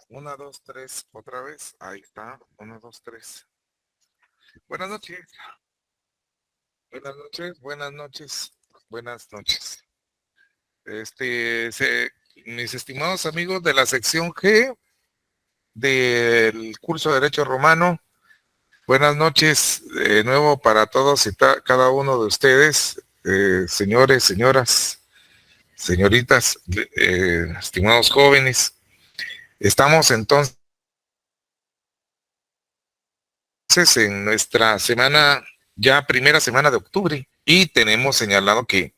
Una, dos, tres, otra vez. Ahí está. Una, dos, tres. Buenas noches. Buenas noches. Buenas noches. Buenas noches. Mis estimados amigos de la sección G del curso de Derecho Romano, buenas noches de nuevo para todos y cada uno de ustedes, señores, señoras, señoritas, estimados jóvenes. Estamos entonces en nuestra semana, ya primera semana de octubre, y tenemos señalado que,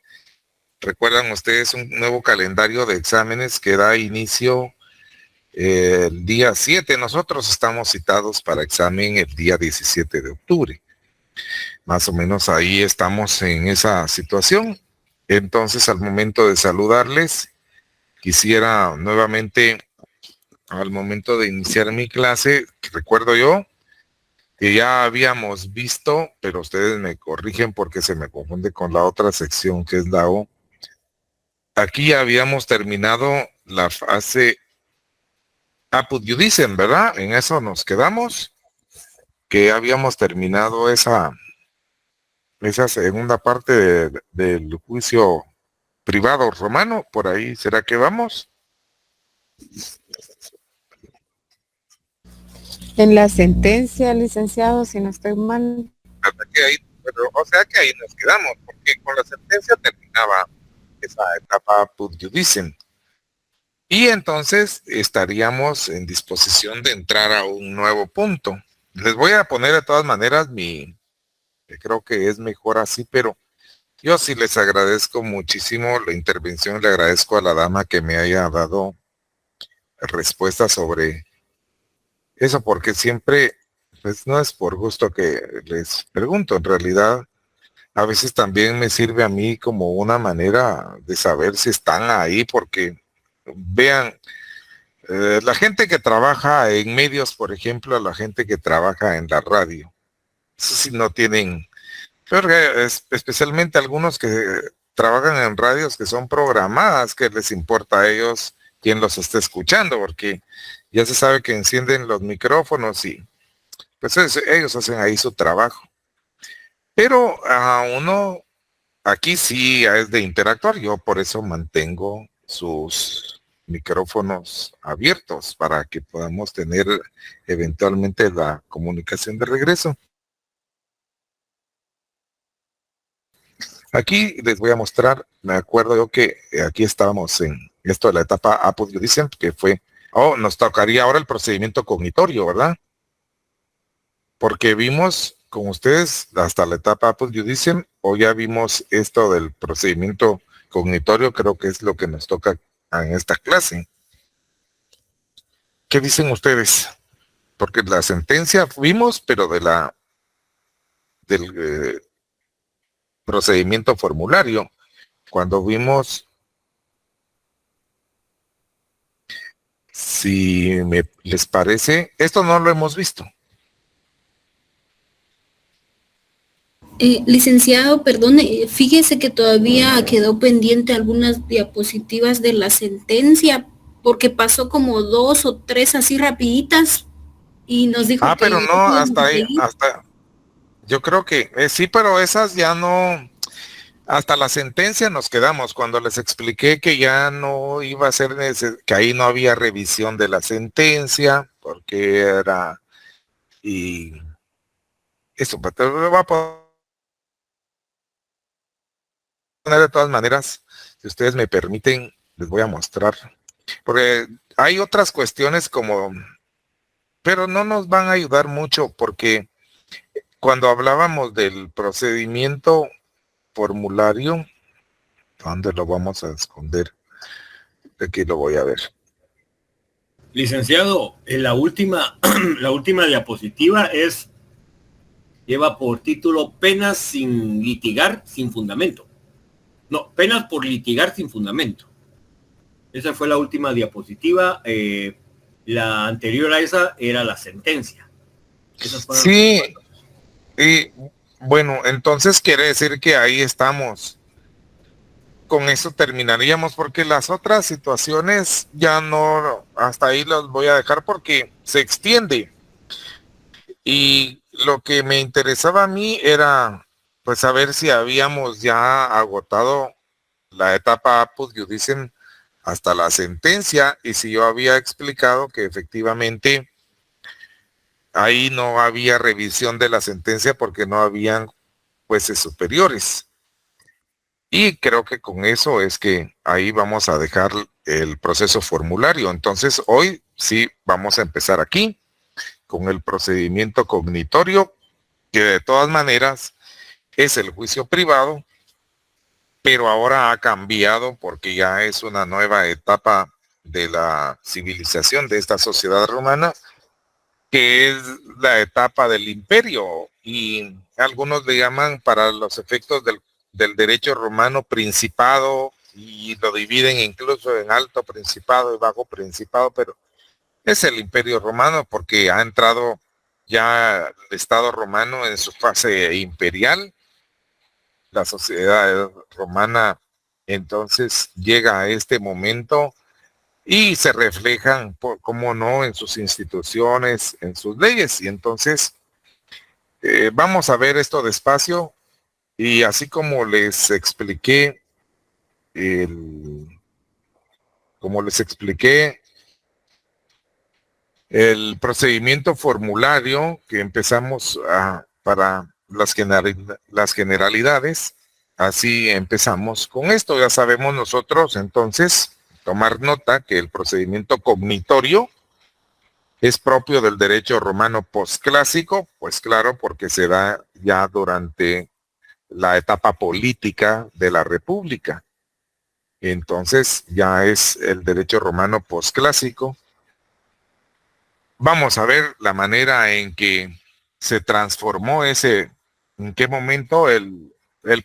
recuerdan ustedes, un nuevo calendario de exámenes que da inicio el día 7. Nosotros estamos citados para examen el día 17 de octubre. Más o menos ahí estamos en esa situación. Entonces, al momento de saludarles, quisiera nuevamente, al momento de iniciar mi clase, recuerdo yo que ya habíamos visto, pero ustedes me corrigen porque se me confunde con la otra sección que es la O. Aquí ya habíamos terminado la fase Apud Iudicem, ¿verdad? En eso nos quedamos, que habíamos terminado esa segunda parte del juicio privado romano. Por ahí, ¿será que vamos? En la sentencia, licenciado, si no estoy mal. Hasta que ahí, o sea que ahí nos quedamos, porque con la sentencia terminaba esa etapa Apud Iudicem. Y entonces estaríamos en disposición de entrar a un nuevo punto. Les voy a poner de todas maneras creo que es mejor así, pero yo sí les agradezco muchísimo la intervención, le agradezco a la dama que me haya dado respuesta sobre eso, porque siempre, pues no es por gusto que les pregunto, en realidad a veces también me sirve a mí como una manera de saber si están ahí, porque vean, la gente que trabaja en medios, por ejemplo, la gente que trabaja en la radio, eso sí no tienen, pero especialmente algunos que trabajan en radios que son programadas, que les importa a ellos quién los está escuchando, porque ya se sabe que encienden los micrófonos y pues ellos hacen ahí su trabajo. Pero a uno, aquí sí es de interactuar, yo por eso mantengo sus micrófonos abiertos para que podamos tener eventualmente la comunicación de regreso. Aquí les voy a mostrar, me acuerdo yo que aquí estábamos en esto de la etapa Apud Iudicem, que fue, nos tocaría ahora el procedimiento cognitorio, ¿verdad? Porque vimos con ustedes hasta la etapa Apud Iudicem, o ya vimos esto del procedimiento cognitorio, creo que es lo que nos toca en esta clase. ¿Qué dicen ustedes? Porque la sentencia vimos, pero del procedimiento formulario, cuando vimos, si les parece, esto no lo hemos visto. Licenciado, perdone, fíjese que todavía quedó pendiente algunas diapositivas de la sentencia, porque pasó como 2 o 3 así rapiditas y nos dijo Pero que no no, podíamos hasta ahí, seguir. yo creo que sí, pero esas ya no, hasta la sentencia nos quedamos, cuando les expliqué que ya no iba a ser, que ahí no había revisión de la sentencia, porque era, y eso, te lo voy a poner de todas maneras, si ustedes me permiten, les voy a mostrar, porque hay otras cuestiones como, pero no nos van a ayudar mucho, porque cuando hablábamos del procedimiento formulario, ¿dónde lo vamos a esconder? Aquí lo voy a ver. Licenciado, en la última, la última diapositiva lleva por título Penas sin litigar sin fundamento. No, penas por litigar sin fundamento. Esa fue la última diapositiva. La anterior a esa era la sentencia. Sí, y bueno, entonces quiere decir que ahí estamos. con eso terminaríamos, porque las otras situaciones ya no, hasta ahí las voy a dejar porque se extiende. Y lo que me interesaba a mí era pues saber si habíamos ya agotado la etapa Apud Judiceam hasta la sentencia, y si yo había explicado que efectivamente ahí no había revisión de la sentencia porque no habían jueces superiores. Y creo que con eso es que ahí vamos a dejar el proceso formulario. Entonces hoy sí vamos a empezar aquí con el procedimiento cognitorio, que de todas maneras es el juicio privado, pero ahora ha cambiado porque ya es una nueva etapa de la civilización de esta sociedad romana, que es la etapa del imperio, y algunos le llaman, para los efectos del derecho romano, principado, y lo dividen incluso en alto principado y bajo principado, pero es el imperio romano porque ha entrado ya el Estado romano en su fase imperial. La sociedad romana entonces llega a este momento y se reflejan, cómo no, en sus instituciones, en sus leyes. Y entonces vamos a ver esto despacio, y así como les expliqué, como les expliqué el procedimiento formulario que empezamos para las generalidades, así empezamos con esto. Ya sabemos nosotros entonces tomar nota que el procedimiento cognitorio es propio del derecho romano posclásico, pues claro, porque se da ya durante la etapa política de la República. Entonces ya es el derecho romano posclásico. Vamos a ver la manera en que se transformó ese, en qué momento el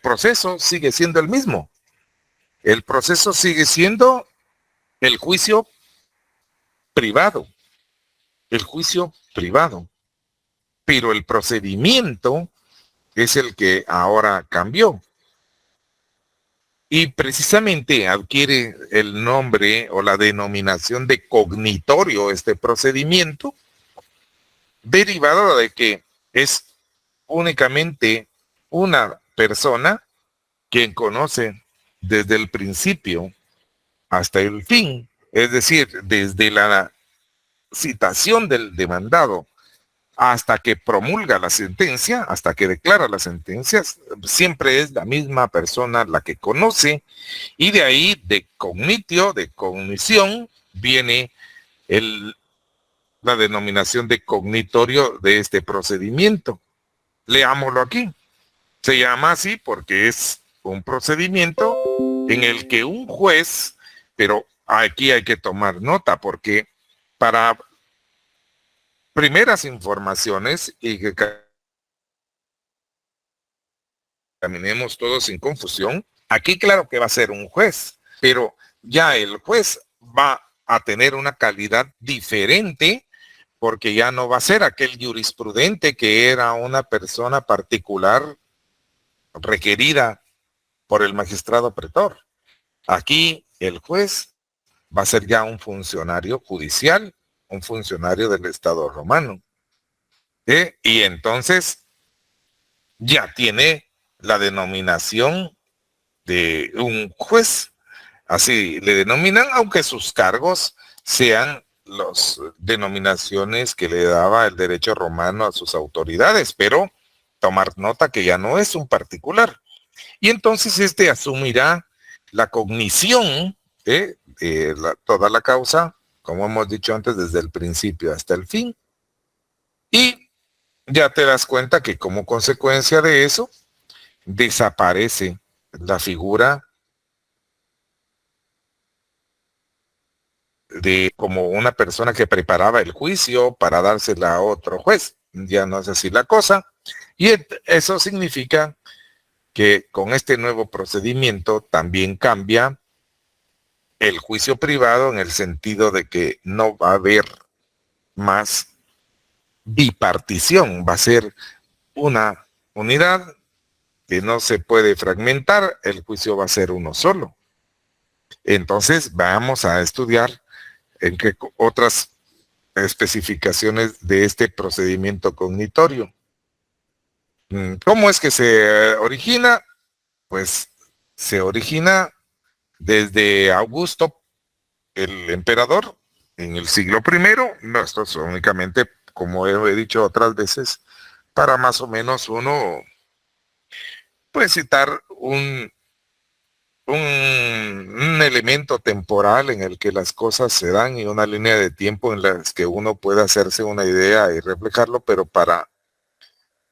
proceso sigue siendo el mismo. El proceso sigue siendo el juicio privado, pero el procedimiento es el que ahora cambió. Y precisamente adquiere el nombre o la denominación de cognitorio este procedimiento, derivado de que es únicamente una persona quien conoce desde el principio hasta el fin, es decir, desde la citación del demandado hasta que promulga la sentencia, hasta que declara las sentencias, siempre es la misma persona la que conoce, y de ahí, de cognitio, de cognición, viene la denominación de cognitorio de este procedimiento. Leámoslo aquí. Se llama así porque es un procedimiento en el que un juez, pero aquí hay que tomar nota, porque para primeras informaciones y que caminemos todos sin confusión, aquí claro que va a ser un juez, pero ya el juez va a tener una calidad diferente, porque ya no va a ser aquel jurisprudente que era una persona particular requerida por el magistrado pretor. Aquí el juez va a ser ya un funcionario judicial, un funcionario del Estado romano. Y entonces ya tiene la denominación de un juez. Así le denominan, aunque sus cargos sean las denominaciones que le daba el derecho romano a sus autoridades, pero tomar nota que ya no es un particular. Y entonces este asumirá la cognición de toda la causa, como hemos dicho antes, desde el principio hasta el fin. Y ya te das cuenta que como consecuencia de eso, desaparece la figura de como una persona que preparaba el juicio para dársela a otro juez. Ya no es así la cosa. Y eso significa que con este nuevo procedimiento también cambia el juicio privado, en el sentido de que no va a haber más bipartición, va a ser una unidad que no se puede fragmentar, el juicio va a ser uno solo. Entonces vamos a estudiar en qué otras especificaciones de este procedimiento cognitorio. ¿Cómo es que se origina? Pues se origina desde Augusto, el emperador, en el siglo I. No, esto es únicamente, como he dicho otras veces, para más o menos uno, pues citar un elemento temporal en el que las cosas se dan y una línea de tiempo en las que uno puede hacerse una idea y reflejarlo, pero para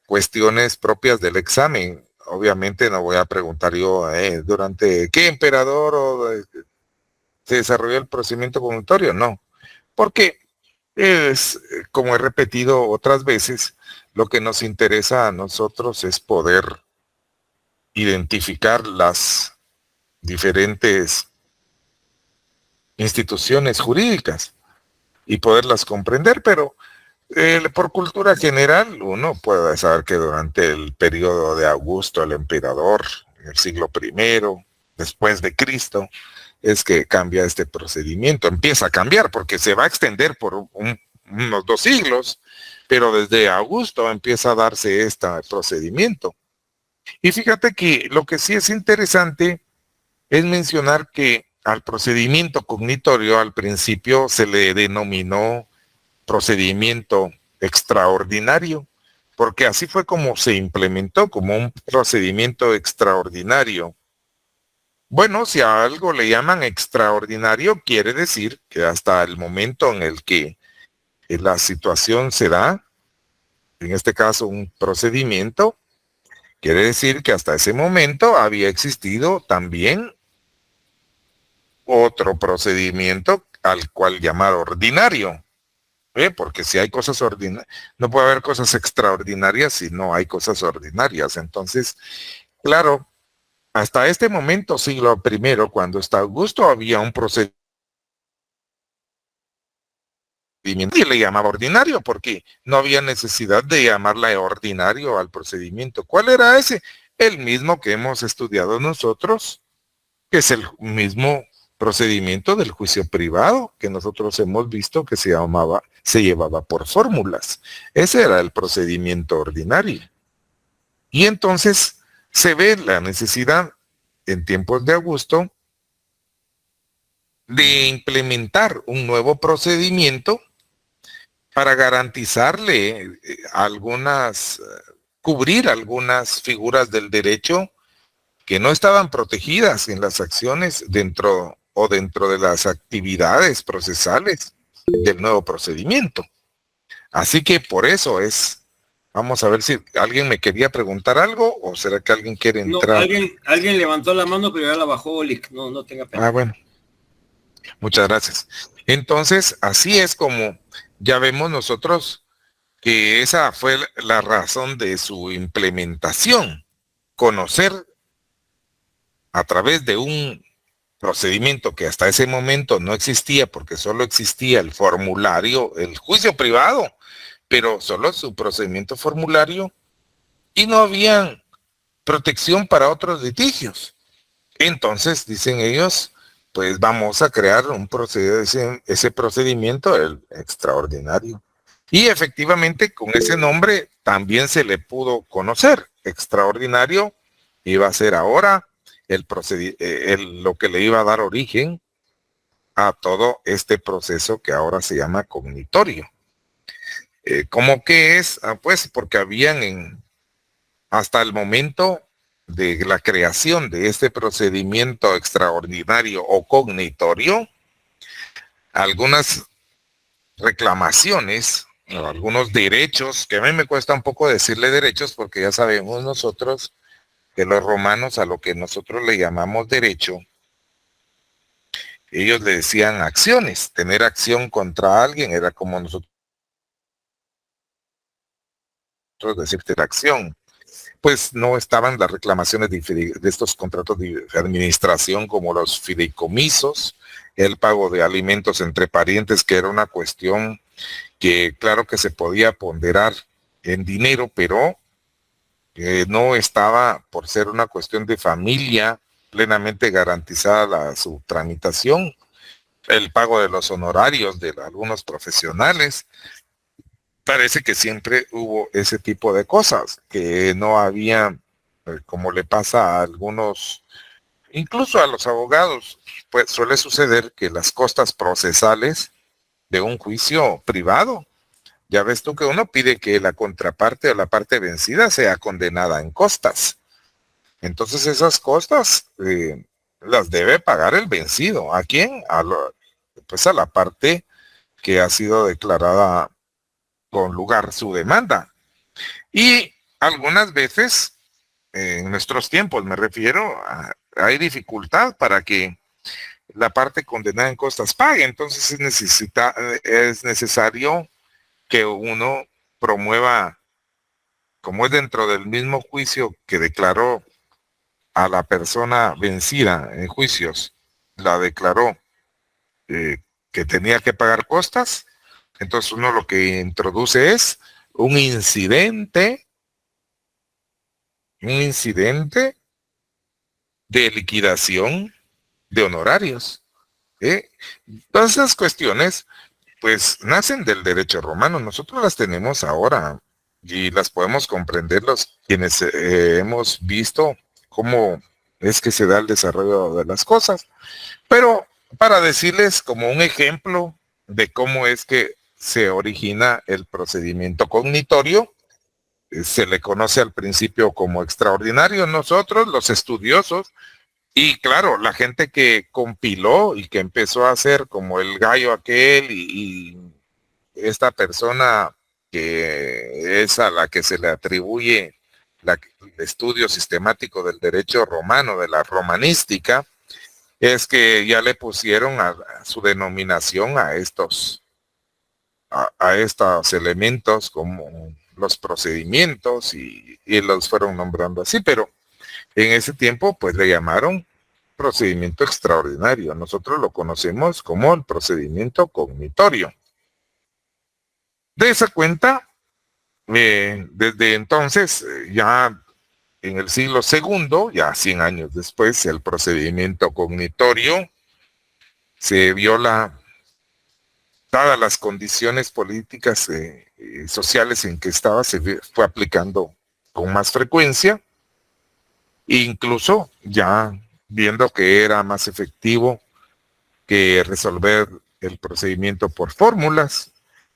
cuestiones propias del examen. Obviamente no voy a preguntar yo durante qué emperador se desarrolló el procedimiento comunitario, no, porque es, como he repetido otras veces, lo que nos interesa a nosotros es poder identificar las diferentes instituciones jurídicas y poderlas comprender, pero por cultura general uno puede saber que durante el periodo de Augusto el emperador, en el siglo I, después de Cristo, es que cambia este procedimiento, empieza a cambiar porque se va a extender por unos 2 siglos, pero desde Augusto empieza a darse este procedimiento. Y fíjate que lo que sí es interesante es mencionar que al procedimiento cognitorio al principio se le denominó procedimiento extraordinario, porque así fue como se implementó, como un procedimiento extraordinario. Bueno, si a algo le llaman extraordinario, quiere decir que hasta el momento en el que la situación se da, en este caso un procedimiento, quiere decir que hasta ese momento había existido también otro procedimiento al cual llamar ordinario. Porque si hay cosas ordinarias, no puede haber cosas extraordinarias si no hay cosas ordinarias. Entonces, claro, hasta este momento, siglo I, cuando está Augusto, había un procedimiento y le llamaba ordinario porque no había necesidad de llamarla ordinario al procedimiento. ¿Cuál era ese? El mismo que hemos estudiado nosotros, que es el mismo procedimiento del juicio privado que nosotros hemos visto que se llevaba por fórmulas. Ese era el procedimiento ordinario. Y entonces se ve la necesidad en tiempos de Augusto de implementar un nuevo procedimiento para garantizarle cubrir algunas figuras del derecho que no estaban protegidas en las acciones dentro de las actividades procesales del nuevo procedimiento. Así que por eso es. Vamos a ver si alguien me quería preguntar algo o será que alguien quiere entrar. No, alguien levantó la mano, pero ya la bajó, Olic. No tenga pena. Bueno. Muchas gracias. Entonces, así es como ya vemos nosotros que esa fue la razón de su implementación. Conocer a través de un procedimiento que hasta ese momento no existía porque solo existía el formulario, el juicio privado, pero solo su procedimiento formulario y no había protección para otros litigios. Entonces, dicen ellos, pues vamos a crear ese procedimiento, el extraordinario. Y efectivamente con ese nombre también se le pudo conocer. Extraordinario iba a ser ahora lo que le iba a dar origen a todo este proceso que ahora se llama cognitorio. ¿Cómo que es? Pues porque habían hasta el momento de la creación de este procedimiento extraordinario o cognitorio, algunas reclamaciones, o algunos derechos, que a mí me cuesta un poco decirle derechos porque ya sabemos nosotros que los romanos a lo que nosotros le llamamos derecho, ellos le decían acciones. Tener acción contra alguien era como nosotros decir tener acción. Pues no estaban las reclamaciones de estos contratos de administración como los fideicomisos, el pago de alimentos entre parientes, que era una cuestión que claro que se podía ponderar en dinero, pero no estaba, por ser una cuestión de familia, plenamente garantizada su tramitación, el pago de los honorarios de algunos profesionales. Parece que siempre hubo ese tipo de cosas, que no había, como le pasa a algunos, incluso a los abogados, pues suele suceder que las costas procesales de un juicio privado, ya ves tú que uno pide que la contraparte o la parte vencida sea condenada en costas. Entonces esas costas las debe pagar el vencido. ¿A quién? Pues a la parte que ha sido declarada con lugar su demanda. Y algunas veces, en nuestros tiempos me refiero, hay dificultad para que la parte condenada en costas pague. Entonces es necesario que uno promueva, como es dentro del mismo juicio que declaró a la persona vencida en juicios, la declaró que tenía que pagar costas. Entonces uno lo que introduce es un incidente de liquidación de honorarios. Todas esas cuestiones pues nacen del derecho romano. Nosotros las tenemos ahora y las podemos comprender los quienes hemos visto cómo es que se da el desarrollo de las cosas. Pero para decirles como un ejemplo de cómo es que se origina el procedimiento cognitorio, se le conoce al principio como extraordinario. Nosotros, los estudiosos, y claro, la gente que compiló y que empezó a hacer como el gallo aquel y esta persona que es a la que se le atribuye el estudio sistemático del derecho romano, de la romanística, es que ya le pusieron a su denominación a estos elementos como los procedimientos y los fueron nombrando así, pero en ese tiempo pues le llamaron procedimiento extraordinario. Nosotros lo conocemos como el procedimiento cognitorio. De esa cuenta, desde entonces, ya en el siglo segundo, ya 100 años después, el procedimiento cognitorio se viola dadas las condiciones políticas y sociales en que estaba, se fue aplicando con más frecuencia, e incluso ya viendo que era más efectivo que resolver el procedimiento por fórmulas.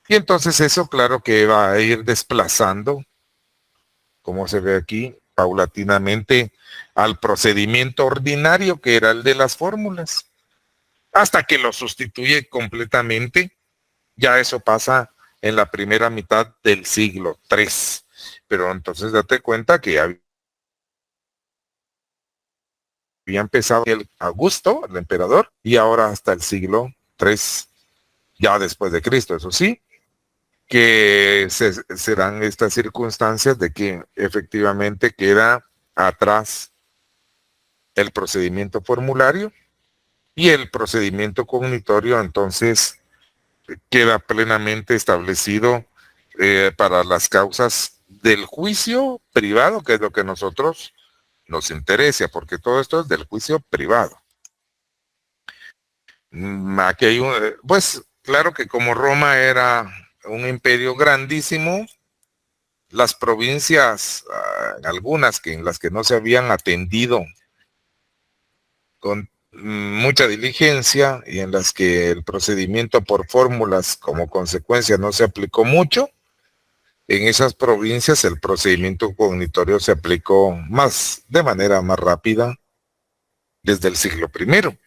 Y entonces eso claro que va a ir desplazando, como se ve aquí, paulatinamente al procedimiento ordinario que era el de las fórmulas, hasta que lo sustituye completamente. Ya eso pasa en la primera mitad del siglo III. Pero entonces date cuenta que había empezado el Augusto, el emperador, y ahora hasta el siglo III, ya después de Cristo, eso sí, que serán estas circunstancias de que efectivamente queda atrás el procedimiento formulario y el procedimiento cognitorio entonces queda plenamente establecido para las causas del juicio privado, que es lo que a nosotros nos interesa, porque todo esto es del juicio privado. Aquí hay pues claro que como Roma era un imperio grandísimo, las provincias, algunas en las que no se habían atendido con mucha diligencia y en las que el procedimiento por fórmulas como consecuencia no se aplicó mucho, en esas provincias el procedimiento cognitorio se aplicó de manera más rápida desde el siglo I.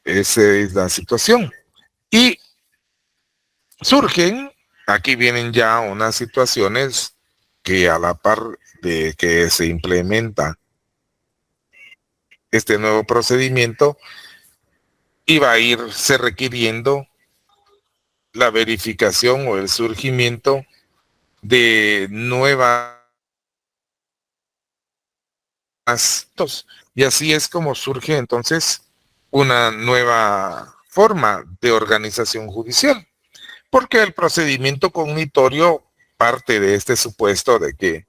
Esa es la situación. Y surgen, aquí vienen ya unas situaciones que a la par de que se implementa este nuevo procedimiento, iba a irse requiriendo la verificación o el surgimiento de nuevas. Y así es como surge entonces una nueva forma de organización judicial, porque el procedimiento cognitorio parte de este supuesto de que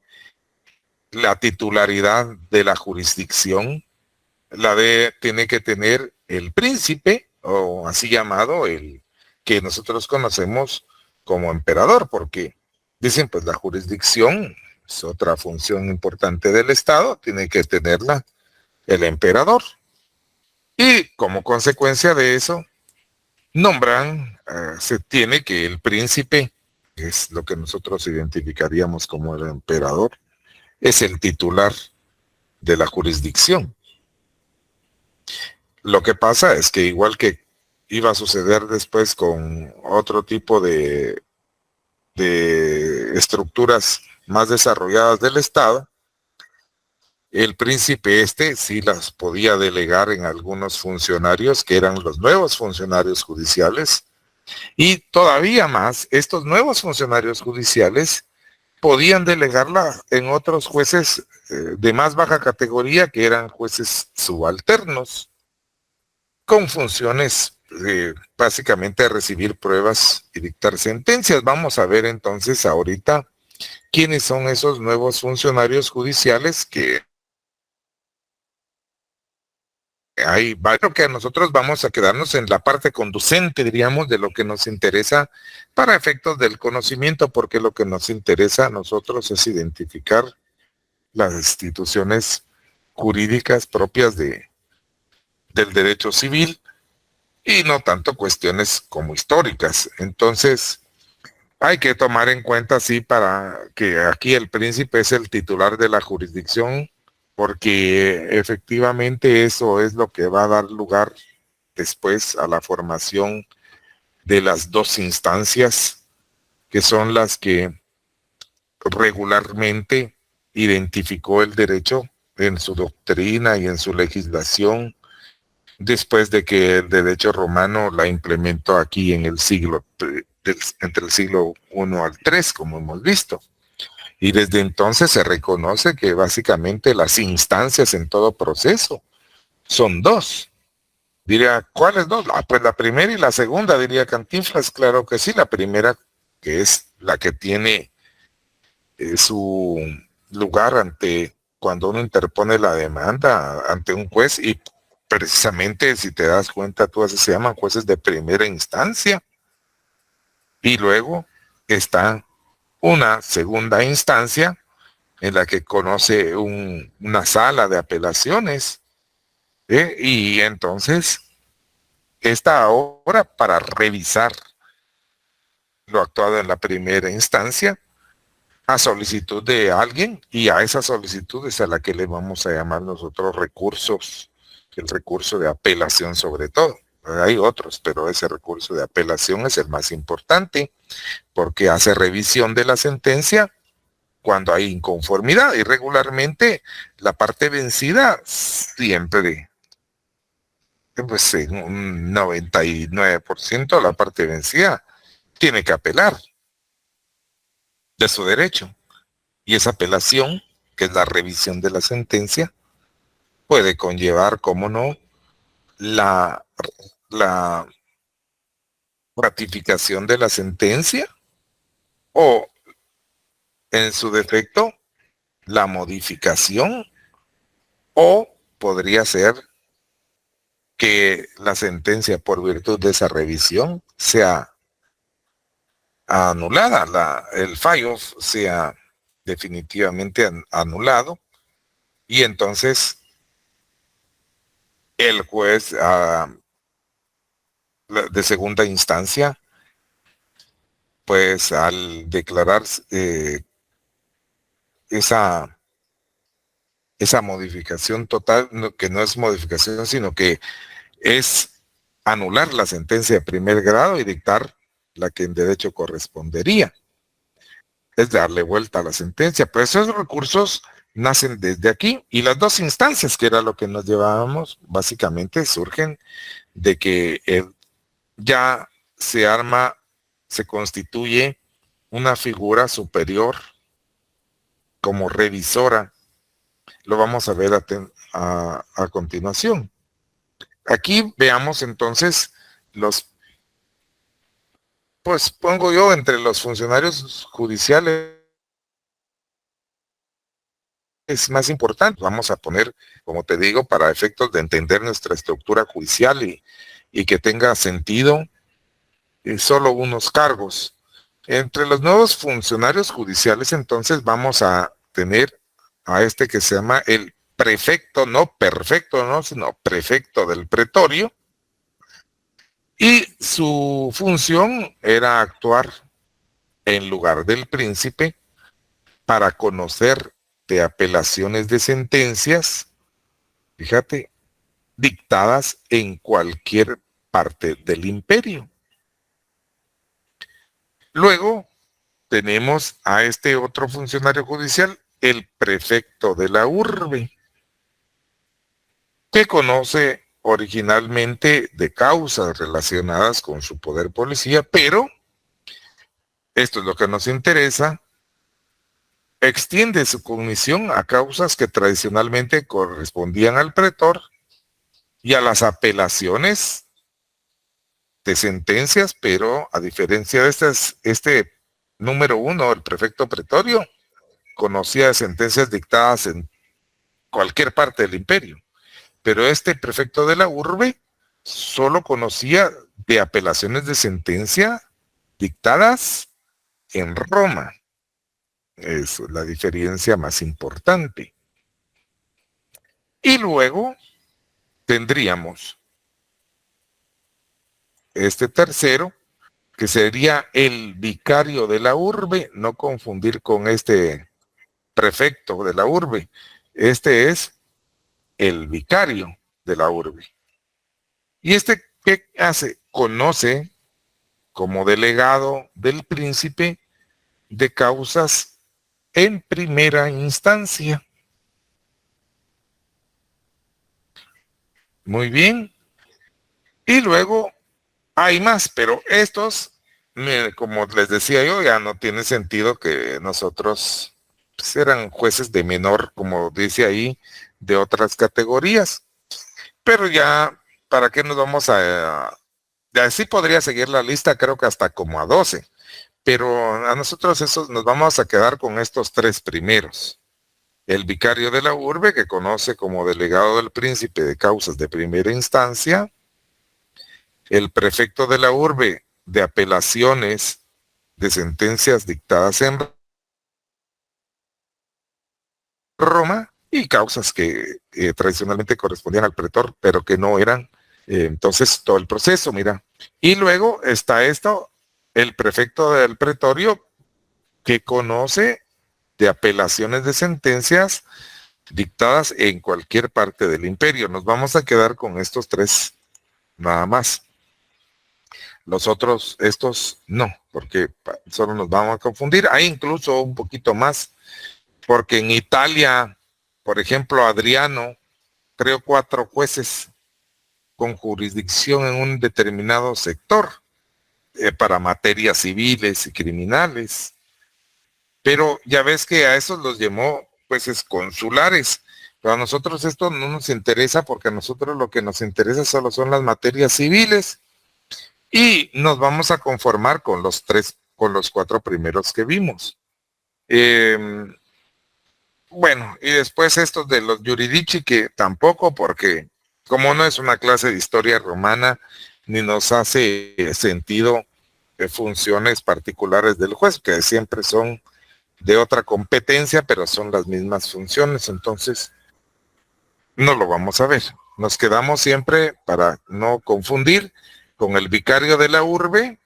la titularidad de la jurisdicción tiene que tener el príncipe, o así llamado, el que nosotros conocemos como emperador, porque dicen, pues la jurisdicción es otra función importante del Estado, tiene que tenerla el emperador. Y como consecuencia de eso, se tiene que el príncipe, que es lo que nosotros identificaríamos como el emperador, es el titular de la jurisdicción. Lo que pasa es que igual que iba a suceder después con otro tipo de estructuras más desarrolladas del Estado, el príncipe sí las podía delegar en algunos funcionarios que eran los nuevos funcionarios judiciales, y todavía más, estos nuevos funcionarios judiciales podían delegarla en otros jueces de más baja categoría, que eran jueces subalternos, con funciones básicamente de recibir pruebas y dictar sentencias. Vamos a ver entonces ahorita quiénes son esos nuevos funcionarios judiciales que hay. Creo que nosotros vamos a quedarnos en la parte conducente, diríamos, de lo que nos interesa para efectos del conocimiento, porque lo que nos interesa a nosotros es identificar las instituciones jurídicas propias del derecho civil y no tanto cuestiones como históricas. Entonces, hay que tomar en cuenta, sí, para que aquí el príncipe es el titular de la jurisdicción, porque efectivamente eso es lo que va a dar lugar después a la formación de las dos instancias, que son las que regularmente identificó el derecho en su doctrina y en su legislación, después de que el derecho romano la implementó aquí en el siglo, entre el siglo I al III, como hemos visto. Y desde entonces se reconoce que básicamente las instancias en todo proceso son dos. Diría, ¿cuáles dos? Pues la primera y la segunda, diría Cantinflas. Claro que sí, la primera, que es la que tiene su lugar cuando uno interpone la demanda ante un juez, y precisamente, si te das cuenta, se llaman jueces de primera instancia. Y luego está una segunda instancia en la que conoce una sala de apelaciones. Y entonces, esta ahora, para revisar lo actuado en la primera instancia, a solicitud de alguien, y a esa solicitud es a la que le vamos a llamar nosotros recursos, el recurso de apelación sobre todo. Hay otros, pero ese recurso de apelación es el más importante, porque hace revisión de la sentencia cuando hay inconformidad, y regularmente la parte vencida siempre, pues en un 99% la parte vencida tiene que apelar de su derecho. Y esa apelación, que es la revisión de la sentencia, puede conllevar, cómo no, la ratificación de la sentencia, o en su defecto la modificación, o podría ser que la sentencia, por virtud de esa revisión, sea anulada, el fallo sea definitivamente anulado, y entonces el juez de segunda instancia, pues al declarar esa modificación total, que no es modificación, sino que es anular la sentencia de primer grado y dictar la que en derecho correspondería, es darle vuelta a la sentencia. Pero esos recursos nacen desde aquí, y las dos instancias, que era lo que nos llevábamos, básicamente surgen de que ya se constituye una figura superior como revisora. Lo vamos a ver a continuación. Aquí veamos entonces pues pongo yo entre los funcionarios judiciales es más importante. Vamos a poner, como te digo, para efectos de entender nuestra estructura judicial y que tenga sentido, solo unos cargos. Entre los nuevos funcionarios judiciales, entonces, vamos a tener a este que se llama el prefecto, no perfecto, no, sino prefecto del pretorio. Y su función era actuar en lugar del príncipe para conocer de apelaciones de sentencias, fíjate, dictadas en cualquier parte del imperio. Luego tenemos a este otro funcionario judicial, el prefecto de la urbe, que conoce originalmente de causas relacionadas con su poder policía, pero, esto es lo que nos interesa, extiende su cognición a causas que tradicionalmente correspondían al pretor y a las apelaciones de sentencias, pero a diferencia de este número uno, el prefecto pretorio, conocía de sentencias dictadas en cualquier parte del imperio, pero este prefecto de la urbe solo conocía de apelaciones de sentencia dictadas en Roma. Es la diferencia más importante. Y luego tendríamos este tercero, que sería el vicario de la urbe, no confundir con este prefecto de la urbe. Este es el vicario de la urbe. ¿Y este qué hace? Conoce como delegado del príncipe de causas en primera instancia. Muy bien. Y luego hay más, pero estos, como les decía yo, ya no tiene sentido que nosotros pues, eran jueces de menor, como dice ahí, de otras categorías. Pero ya, ¿para qué nos vamos a...? Así podría seguir la lista, creo que hasta como a 12. Pero a nosotros esos nos vamos a quedar con estos tres primeros. El vicario de la urbe, que conoce como delegado del príncipe de causas de primera instancia. El prefecto de la urbe de apelaciones de sentencias dictadas en Roma y causas que tradicionalmente correspondían al pretor, pero que no eran. Entonces, todo el proceso, mira. Y luego está esto, el prefecto del pretorio, que conoce de apelaciones de sentencias dictadas en cualquier parte del imperio. Nos vamos a quedar con estos tres nada más. Los otros, estos no, porque solo nos vamos a confundir. Hay incluso un poquito más, porque en Italia, por ejemplo, Adriano creó 4 jueces con jurisdicción en un determinado sector para materias civiles y criminales. Pero ya ves que a esos los llamó jueces consulares. Pero a nosotros esto no nos interesa porque a nosotros lo que nos interesa solo son las materias civiles. Y nos vamos a conformar con los 4 primeros que vimos. Bueno, y después estos de los Juridici, que tampoco, porque como no es una clase de historia romana, ni nos hace sentido funciones particulares del juez, que siempre son de otra competencia, pero son las mismas funciones, entonces no lo vamos a ver. Nos quedamos siempre, para no confundir, con el vicario de la urbe,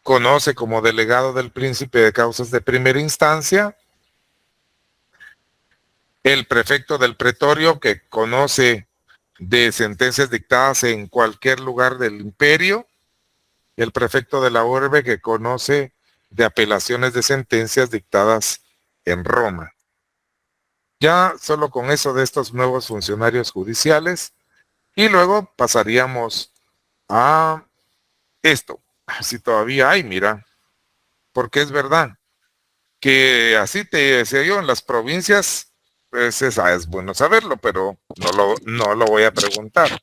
conoce como delegado del príncipe de causas de primera instancia, el prefecto del pretorio, que conoce de sentencias dictadas en cualquier lugar del imperio, el prefecto de la urbe, que conoce de apelaciones de sentencias dictadas en Roma. Ya solo con eso de estos nuevos funcionarios judiciales, y luego pasaríamos a esto. Si todavía hay, mira, porque es verdad que así te decía yo, en las provincias, pues es bueno saberlo, pero no lo voy a preguntar.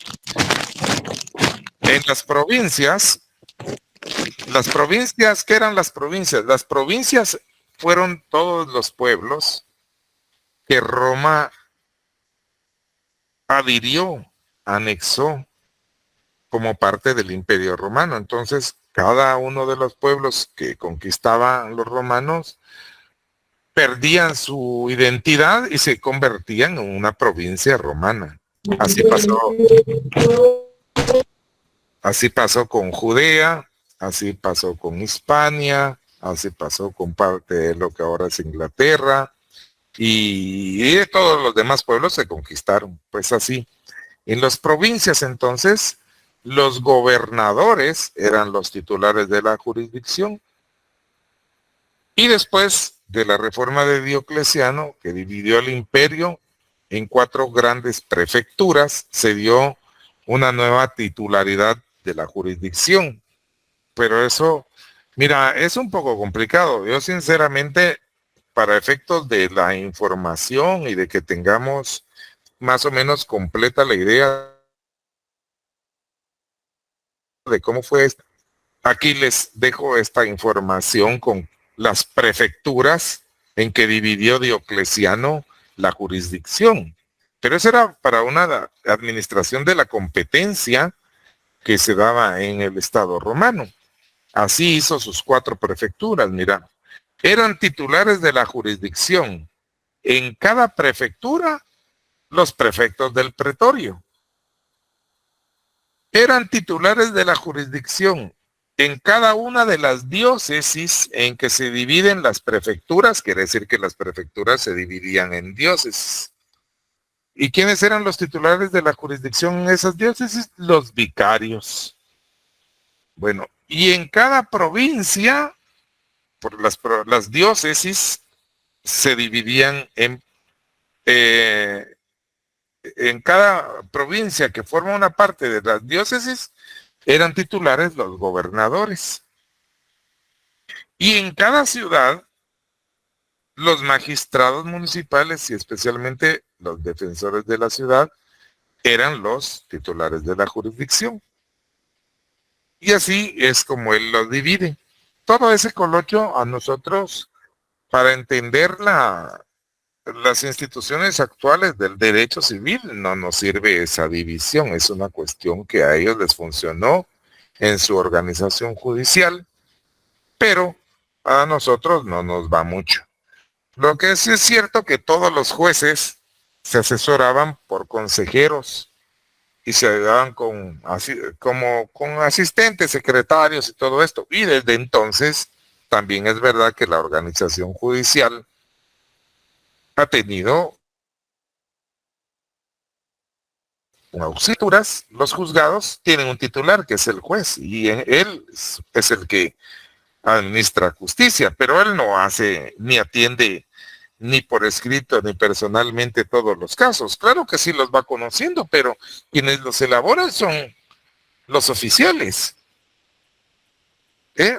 En las provincias, ¿qué eran las provincias? Las provincias fueron todos los pueblos que Roma adhirió, anexó como parte del Imperio Romano. Entonces, cada uno de los pueblos que conquistaban los romanos perdían su identidad y se convertían en una provincia romana. Así pasó con Judea, así pasó con Hispania, así pasó con parte de lo que ahora es Inglaterra, y todos los demás pueblos se conquistaron, pues así. En las provincias entonces, los gobernadores eran los titulares de la jurisdicción. Y después de la reforma de Diocleciano, que dividió el imperio en 4 grandes prefecturas, se dio una nueva titularidad de la jurisdicción. Pero eso, mira, es un poco complicado. Yo sinceramente, para efectos de la información y de que tengamos más o menos completa la idea de cómo fue esto, aquí les dejo esta información con las prefecturas en que dividió Diocleciano la jurisdicción. Pero eso era para una administración de la competencia que se daba en el Estado romano. Así hizo sus 4 prefecturas, mira. Eran titulares de la jurisdicción. En cada prefectura, los prefectos del pretorio. Eran titulares de la jurisdicción en cada una de las diócesis en que se dividen las prefecturas, quiere decir que las prefecturas se dividían en diócesis. ¿Y quiénes eran los titulares de la jurisdicción en esas diócesis? Los vicarios. Bueno, y en cada provincia, por las diócesis se dividían en cada provincia que forma una parte de las diócesis, eran titulares los gobernadores. Y en cada ciudad, los magistrados municipales y especialmente los defensores de la ciudad eran los titulares de la jurisdicción. Y así es como él lo divide. Todo ese coloquio a nosotros, para entender las instituciones actuales del derecho civil, no nos sirve esa división. Es una cuestión que a ellos les funcionó en su organización judicial, pero a nosotros no nos va mucho. Lo que sí es cierto que todos los jueces se asesoraban por consejeros y se ayudaban con asistentes, secretarios y todo esto. Y desde entonces también es verdad que la organización judicial ha tenido auxiliares. Los juzgados tienen un titular que es el juez y él es el que administra justicia, pero él no hace ni atiende ni por escrito ni personalmente todos los casos. Claro que sí los va conociendo, pero quienes los elaboran son los oficiales.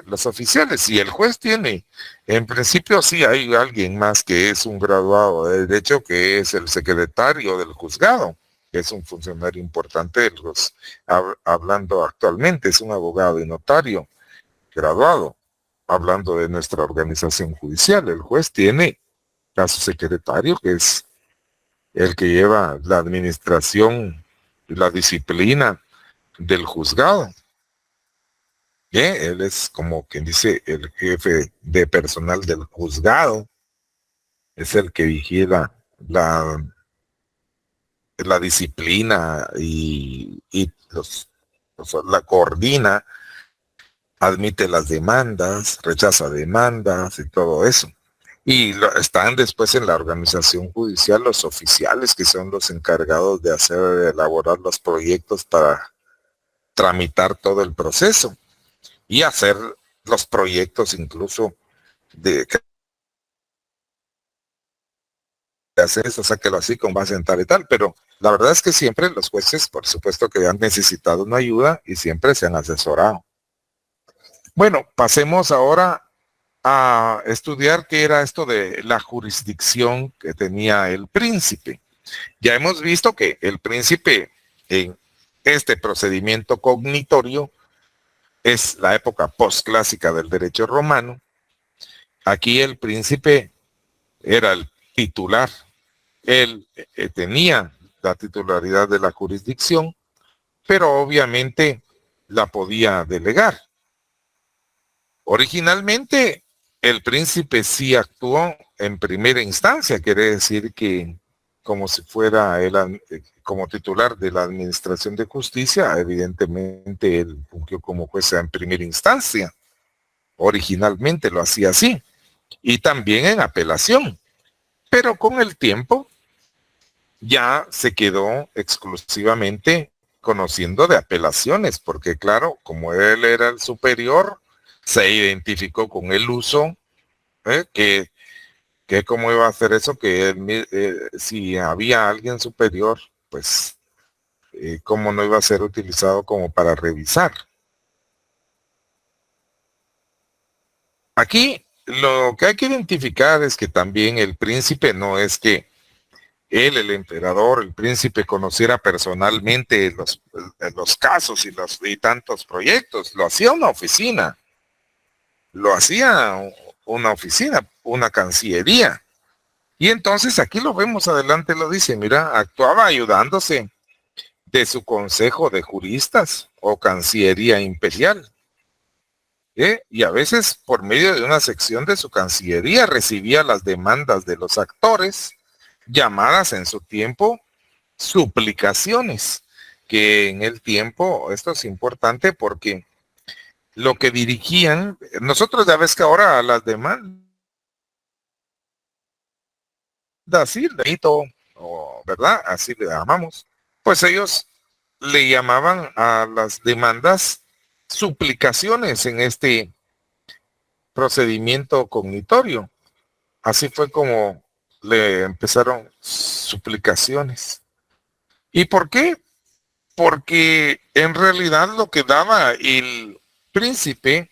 Los oficiales, y el juez tiene, en principio sí hay alguien más que es un graduado de derecho, que es el secretario del juzgado, que es un funcionario importante de los, hablando actualmente, es un abogado y notario graduado, hablando de nuestra organización judicial. El juez tiene a su secretario, que es el que lleva la administración y la disciplina del juzgado. Él es como quien dice el jefe de personal del juzgado, es el que vigila la disciplina y la coordina, admite las demandas, rechaza demandas y todo eso. Y están después en la organización judicial los oficiales, que son los encargados de elaborar los proyectos para tramitar todo el proceso y hacer los proyectos incluso de hacer eso, sáquelo así con base en tal y tal, pero la verdad es que siempre los jueces, por supuesto que han necesitado una ayuda y siempre se han asesorado. Bueno, pasemos ahora a estudiar qué era esto de la jurisdicción que tenía el príncipe. Ya hemos visto que el príncipe en este procedimiento cognitorio es la época postclásica del derecho romano. Aquí el príncipe era el titular Él tenía la titularidad de la jurisdicción, pero obviamente la podía delegar. Originalmente, el príncipe sí actuó en primera instancia, quiere decir que como si fuera él como titular de la Administración de Justicia, evidentemente él fungió como juez en primera instancia. Originalmente lo hacía así. Y también en apelación. Pero con el tiempo ya se quedó exclusivamente conociendo de apelaciones, porque claro, como él era el superior, se identificó con el uso, que cómo iba a hacer eso, que él, si había alguien superior, pues cómo no iba a ser utilizado como para revisar. Aquí lo que hay que identificar es que también el príncipe no es que él, el emperador, el príncipe, conociera personalmente los casos y tantos proyectos. Lo hacía una oficina. Lo hacía una oficina, una cancillería. Y entonces aquí lo vemos adelante, lo dice, mira, actuaba ayudándose de su consejo de juristas o cancillería imperial. Y a veces por medio de una sección de su cancillería recibía las demandas de los actores, llamadas en su tiempo suplicaciones, que en el tiempo, esto es importante porque lo que dirigían, nosotros ya ves que ahora las demandas, así, o ¿verdad? Así le llamamos, pues ellos le llamaban a las demandas suplicaciones en este procedimiento cognitorio. Así fue como le empezaron suplicaciones. ¿Y por qué? Porque en realidad lo que daba el príncipe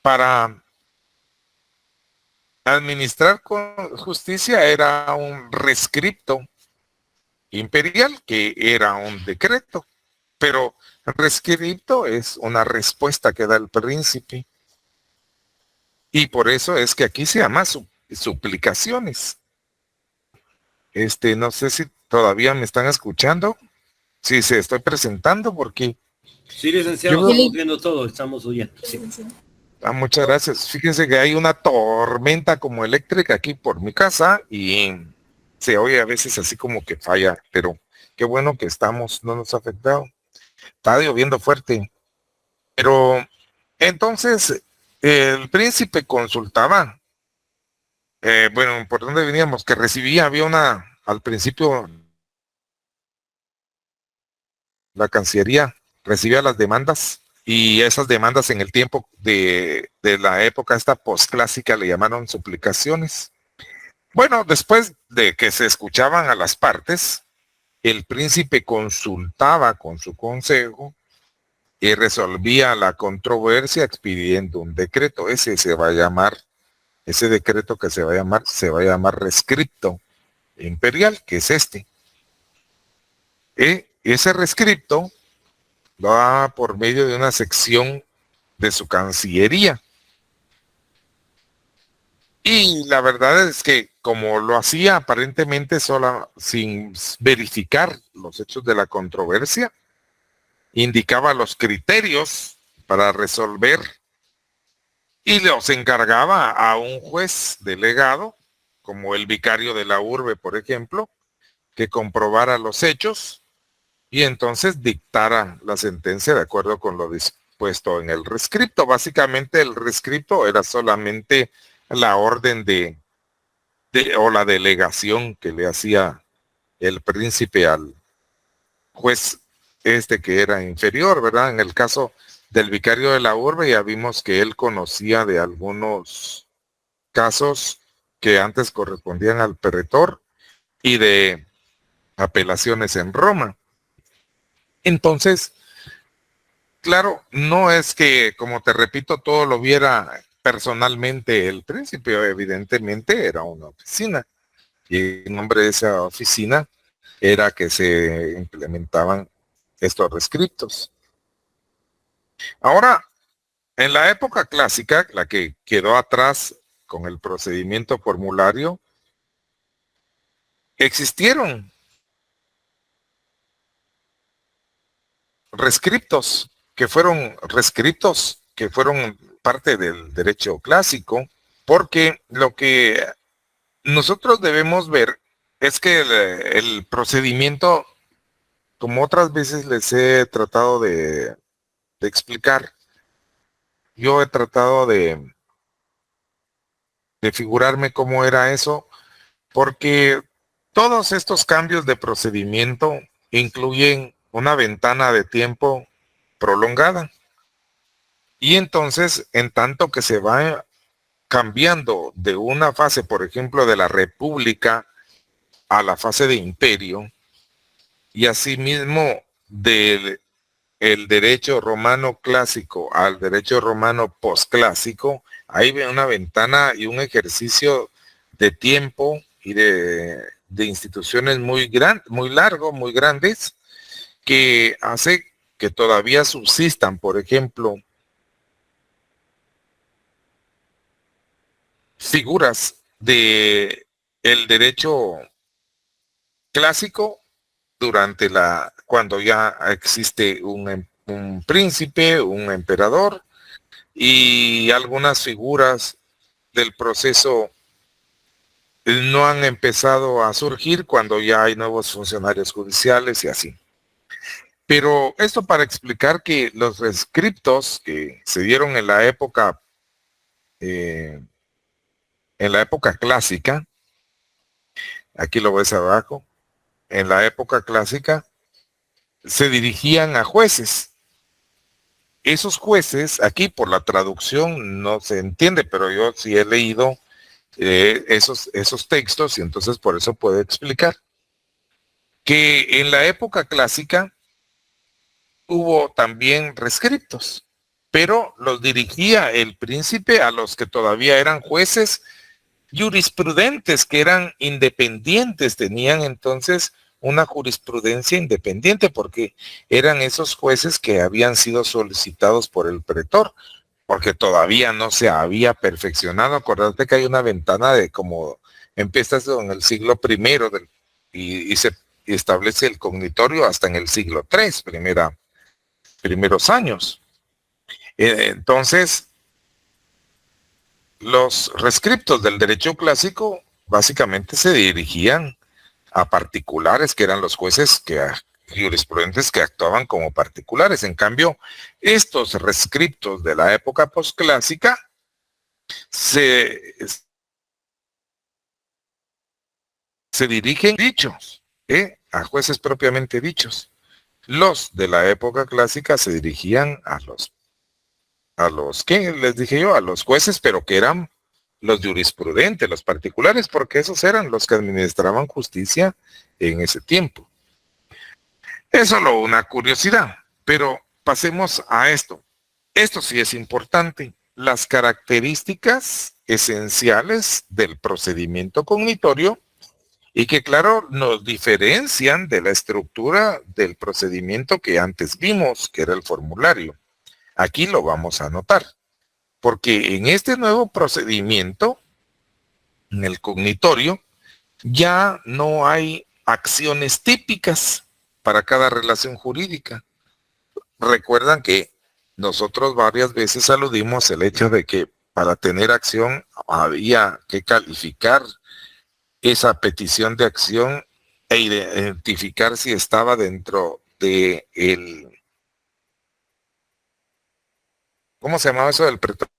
para administrar con justicia era un rescripto imperial, que era un decreto. Pero rescripto es una respuesta que da el príncipe. Y por eso es que aquí se llama suplicaciones. No sé si todavía me están escuchando. Si se estoy presentando, porque sí, licenciado, estamos viendo todo, estamos oyendo. Sí. Muchas gracias. Fíjense que hay una tormenta como eléctrica aquí por mi casa y se oye a veces así como que falla, pero qué bueno que no nos ha afectado. Está lloviendo fuerte. Pero entonces el príncipe consultaba, bueno, ¿por dónde veníamos? Que al principio la Cancillería recibía las demandas y esas demandas en el tiempo de la época esta posclásica le llamaron suplicaciones. Bueno, después de que se escuchaban a las partes, el príncipe consultaba con su consejo y resolvía la controversia expidiendo un decreto. Ese decreto que se va a llamar rescripto imperial, que es este. Ese rescripto lo da por medio de una sección de su cancillería. Y la verdad es que como lo hacía aparentemente sola, sin verificar los hechos de la controversia, indicaba los criterios para resolver y los encargaba a un juez delegado, como el vicario de la urbe, por ejemplo, que comprobara los hechos y entonces dictara la sentencia de acuerdo con lo dispuesto en el rescripto. Básicamente el rescripto era solamente la orden o la delegación que le hacía el príncipe al juez que era inferior, ¿verdad? En el caso del vicario de la urbe ya vimos que él conocía de algunos casos que antes correspondían al pretor y de apelaciones en Roma. Entonces, claro, no es que, como te repito, todo lo viera personalmente el príncipe, evidentemente era una oficina. Y el nombre de esa oficina era que se implementaban estos rescriptos. Ahora, en la época clásica, la que quedó atrás con el procedimiento formulario, existieron rescriptos que fueron parte del derecho clásico, porque lo que nosotros debemos ver es que el procedimiento, como otras veces les he tratado de explicar, yo he tratado de figurarme cómo era eso, porque todos estos cambios de procedimiento incluyen una ventana de tiempo prolongada. Y entonces, en tanto que se va cambiando de una fase, por ejemplo, de la república a la fase de imperio, y asimismo del el derecho romano clásico al derecho romano posclásico, hay una ventana y un ejercicio de tiempo y de instituciones muy largo, muy grandes, que hace que todavía subsistan, por ejemplo, figuras de el derecho clásico durante cuando ya existe un príncipe, un emperador, y algunas figuras del proceso no han empezado a surgir cuando ya hay nuevos funcionarios judiciales y así. Pero esto para explicar que los rescriptos que se dieron en la época clásica, aquí lo ves abajo, en la época clásica, se dirigían a jueces. Esos jueces, aquí por la traducción no se entiende, pero yo sí he leído esos textos y entonces por eso puedo explicar que en la época clásica hubo también rescriptos, pero los dirigía el príncipe a los que todavía eran jueces jurisprudentes, que eran independientes, tenían entonces una jurisprudencia independiente porque eran esos jueces que habían sido solicitados por el pretor, porque todavía no se había perfeccionado. Acordate que hay una ventana de como empiezas en el siglo I y se establece el cognitorio hasta en el siglo III, primeros años. Entonces, los rescriptos del derecho clásico básicamente se dirigían a particulares, que eran los jueces jurisprudentes que actuaban como particulares. En cambio, estos rescriptos de la época posclásica se dirigen a jueces propiamente dichos. Los de la época clásica se dirigían a los que les dije yo, a los jueces, pero que eran los jurisprudentes, los particulares, porque esos eran los que administraban justicia en ese tiempo. Es solo una curiosidad, pero pasemos a esto. Esto sí es importante. Las características esenciales del procedimiento cognitorio y que, claro, nos diferencian de la estructura del procedimiento que antes vimos, que era el formulario. Aquí lo vamos a anotar, porque en este nuevo procedimiento, en el cognitorio, ya no hay acciones típicas para cada relación jurídica. Recuerdan que nosotros varias veces aludimos el hecho de que para tener acción había que calificar esa petición de acción e identificar si estaba dentro de ¿cómo se llamaba eso del pretor?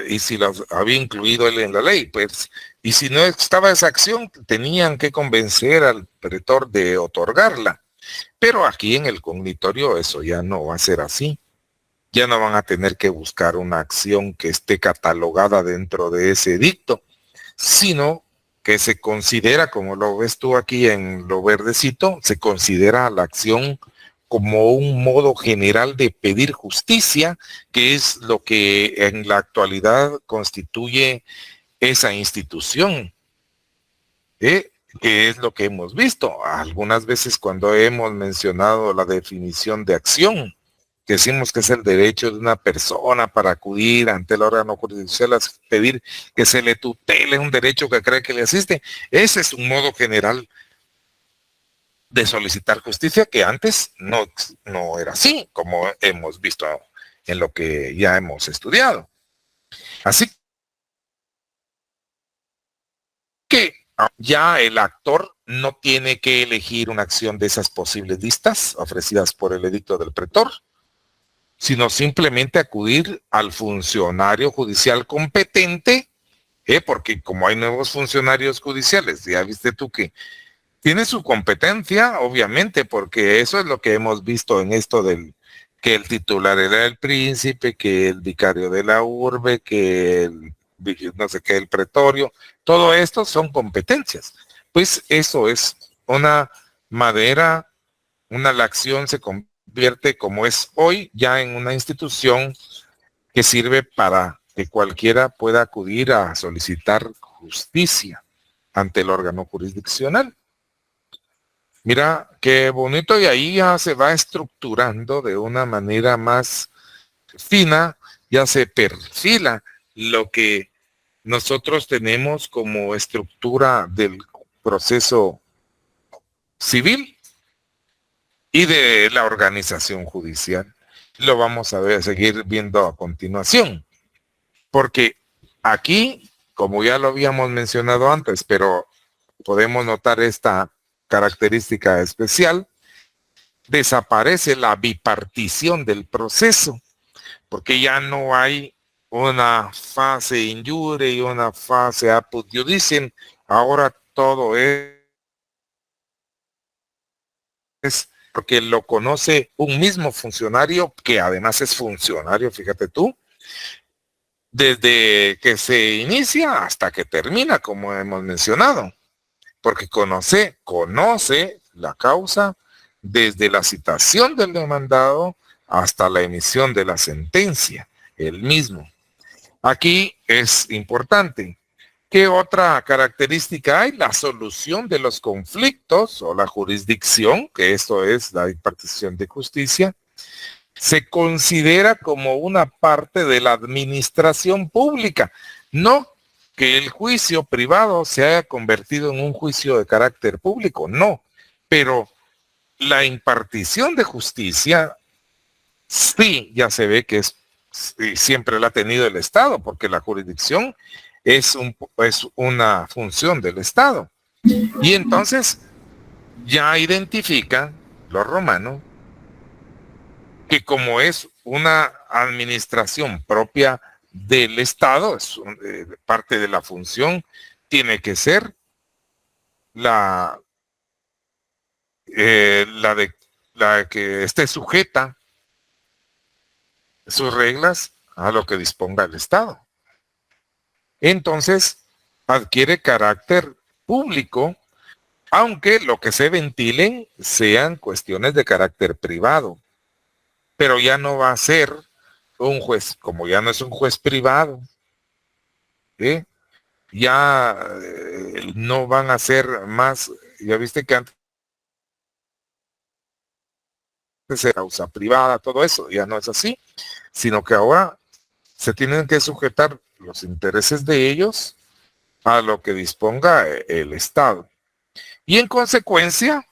Y si los había incluido él en la ley, pues, y si no estaba esa acción, tenían que convencer al pretor de otorgarla. Pero aquí en el cognitorio eso ya no va a ser así. Ya no van a tener que buscar una acción que esté catalogada dentro de ese edicto, sino que se considera, como lo ves tú aquí en lo verdecito, se considera la acción como un modo general de pedir justicia, que es lo que en la actualidad constituye esa institución, que es lo que hemos visto algunas veces cuando hemos mencionado la definición de acción. que decimos que es el derecho de una persona para acudir ante el órgano jurisdiccional a pedir que se le tutele un derecho que cree que le asiste. Ese es un modo general de solicitar justicia que antes no era así, como hemos visto en lo que ya hemos estudiado. Así que ya el actor no tiene que elegir una acción de esas posibles listas ofrecidas por el edicto del pretor, sino simplemente acudir al funcionario judicial competente, porque como hay nuevos funcionarios judiciales, ya viste tú que tiene su competencia, obviamente, porque eso es lo que hemos visto en esto del que el titular era el príncipe, que el vicario de la urbe, que el no sé qué, el pretorio, todo esto son competencias. Pues eso es una madera, la acción se convierte como es hoy ya en una institución que sirve para que cualquiera pueda acudir a solicitar justicia ante el órgano jurisdiccional. Mira, qué bonito, y ahí ya se va estructurando de una manera más fina, ya se perfila lo que nosotros tenemos como estructura del proceso civil y de la organización judicial. Lo vamos a ver, seguir viendo a continuación, porque aquí, como ya lo habíamos mencionado antes, pero podemos notar esta característica especial, desaparece la bipartición del proceso, porque ya no hay una fase in iure y una fase apud iudicem. Ahora todo es porque lo conoce un mismo funcionario, que además es funcionario, fíjate tú, desde que se inicia hasta que termina, como hemos mencionado, porque conoce la causa desde la citación del demandado hasta la emisión de la sentencia, el mismo. Aquí es importante. ¿Qué otra característica hay? La solución de los conflictos o la jurisdicción, que esto es la impartición de justicia, se considera como una parte de la administración pública. No que el juicio privado se haya convertido en un juicio de carácter público, no, pero la impartición de justicia sí ya se ve que es, siempre la ha tenido el Estado, porque la jurisdicción es una función del Estado. Y entonces ya identifican los romanos que como es una administración propia del Estado, es parte de la función, tiene que ser la que esté sujeta sus reglas a lo que disponga el Estado. Entonces, adquiere carácter público, aunque lo que se ventilen sean cuestiones de carácter privado. Pero ya no va a ser un juez, como ya no es un juez privado, ya no van a ser más, ya viste que antes era causa privada, todo eso, ya no es así, sino que ahora se tienen que sujetar los intereses de ellos a lo que disponga el Estado. Y en consecuencia,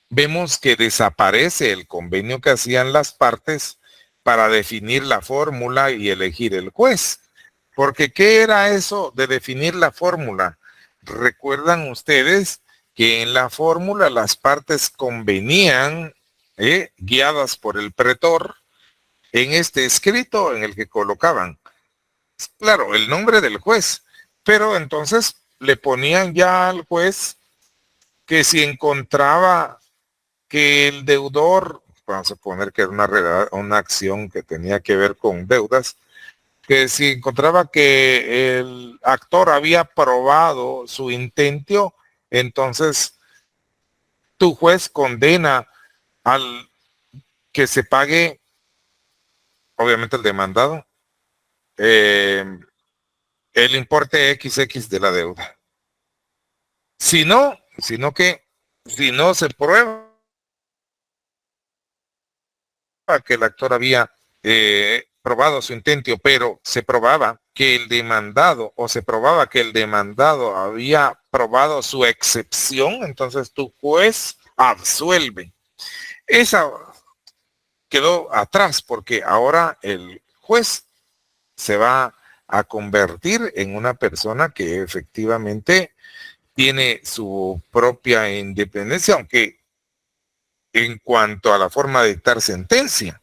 vemos que desaparece el convenio que hacían las partes para definir la fórmula y elegir el juez. Porque ¿qué era eso de definir la fórmula? Recuerdan ustedes que en la fórmula las partes convenían, guiadas por el pretor, en este escrito en el que colocaban, claro, el nombre del juez, pero entonces le ponían ya al juez que si encontraba que el deudor, vamos a poner que era una acción que tenía que ver con deudas, que si encontraba que el actor había probado su intento, entonces tu juez condena al que se pague, obviamente el demandado, el importe XX de la deuda. Si no se prueba sepa que el actor había probado su intento, pero se probaba que el demandado o se probaba que el demandado había probado su excepción, entonces tu juez absuelve. Esa quedó atrás porque ahora el juez se va a convertir en una persona que efectivamente tiene su propia independencia, aunque en cuanto a la forma de dictar sentencia,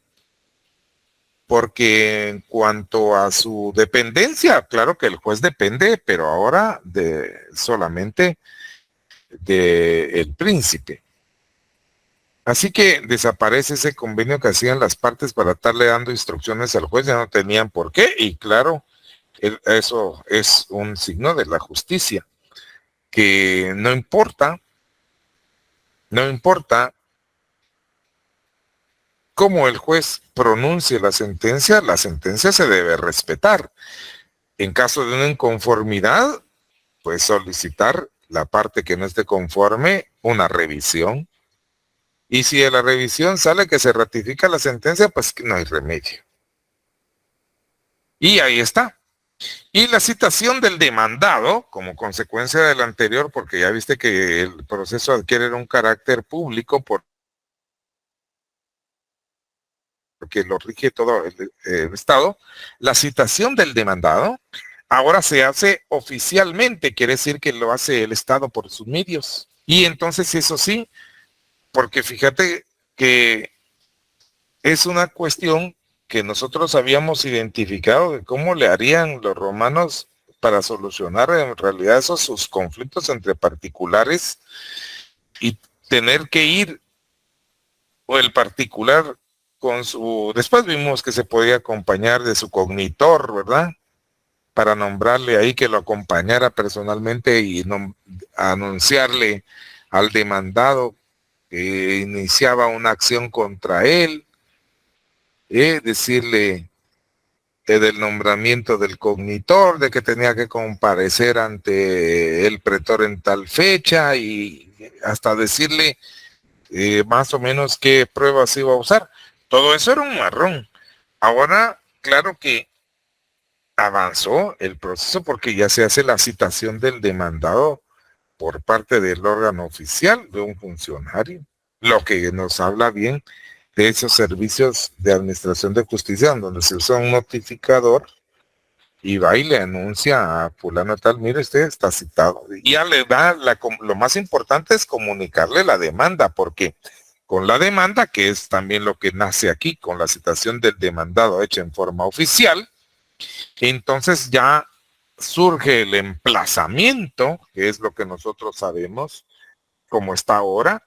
porque en cuanto a su dependencia, claro que el juez depende, pero ahora solamente del príncipe. Así que desaparece ese convenio que hacían las partes para estarle dando instrucciones al juez, ya no tenían por qué, y claro, eso es un signo de la justicia, que no importa cómo el juez pronuncie la sentencia se debe respetar. En caso de una inconformidad, pues solicitar la parte que no esté conforme una revisión. Y si de la revisión sale que se ratifica la sentencia, pues no hay remedio. Y ahí está. Y la citación del demandado, como consecuencia del anterior, porque ya viste que el proceso adquiere un carácter público porque lo rige todo el Estado, la citación del demandado ahora se hace oficialmente, quiere decir que lo hace el Estado por sus medios. Y entonces eso sí, porque fíjate que es una cuestión que nosotros habíamos identificado de cómo le harían los romanos para solucionar en realidad esos sus conflictos entre particulares y tener que ir o el particular con su... Después vimos que se podía acompañar de su cognitor, ¿verdad? Para nombrarle ahí que lo acompañara personalmente y anunciarle al demandado que iniciaba una acción contra él, decirle del nombramiento del cognitor, de que tenía que comparecer ante el pretor en tal fecha y hasta decirle más o menos qué pruebas iba a usar. Todo eso era un marrón. Ahora, claro que avanzó el proceso porque ya se hace la citación del demandado por parte del órgano oficial de un funcionario, lo que nos habla bien de esos servicios de administración de justicia donde se usa un notificador y va y le anuncia a fulano tal, mire, usted está citado. Y ya le da, lo más importante es comunicarle la demanda, porque con la demanda, que es también lo que nace aquí, con la citación del demandado hecha en forma oficial, entonces ya surge el emplazamiento, que es lo que nosotros sabemos, como está ahora,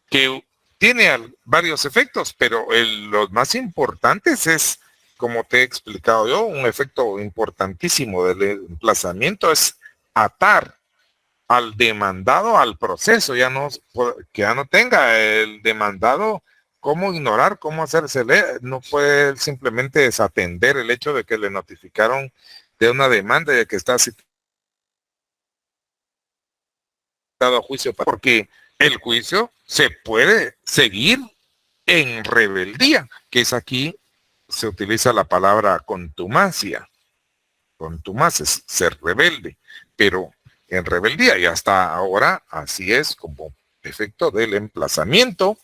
que tiene varios efectos, pero los más importantes es, como te he explicado yo, un efecto importantísimo del emplazamiento es atar al demandado al proceso, que ya no tenga el demandado cómo ignorar, cómo hacerse leer, no puede simplemente desatender el hecho de que le notificaron de una demanda y de que está citado a juicio, porque el juicio se puede seguir en rebeldía, que es aquí se utiliza la palabra contumacia. Contumacia es ser rebelde, pero en rebeldía y hasta ahora así es como efecto del emplazamiento,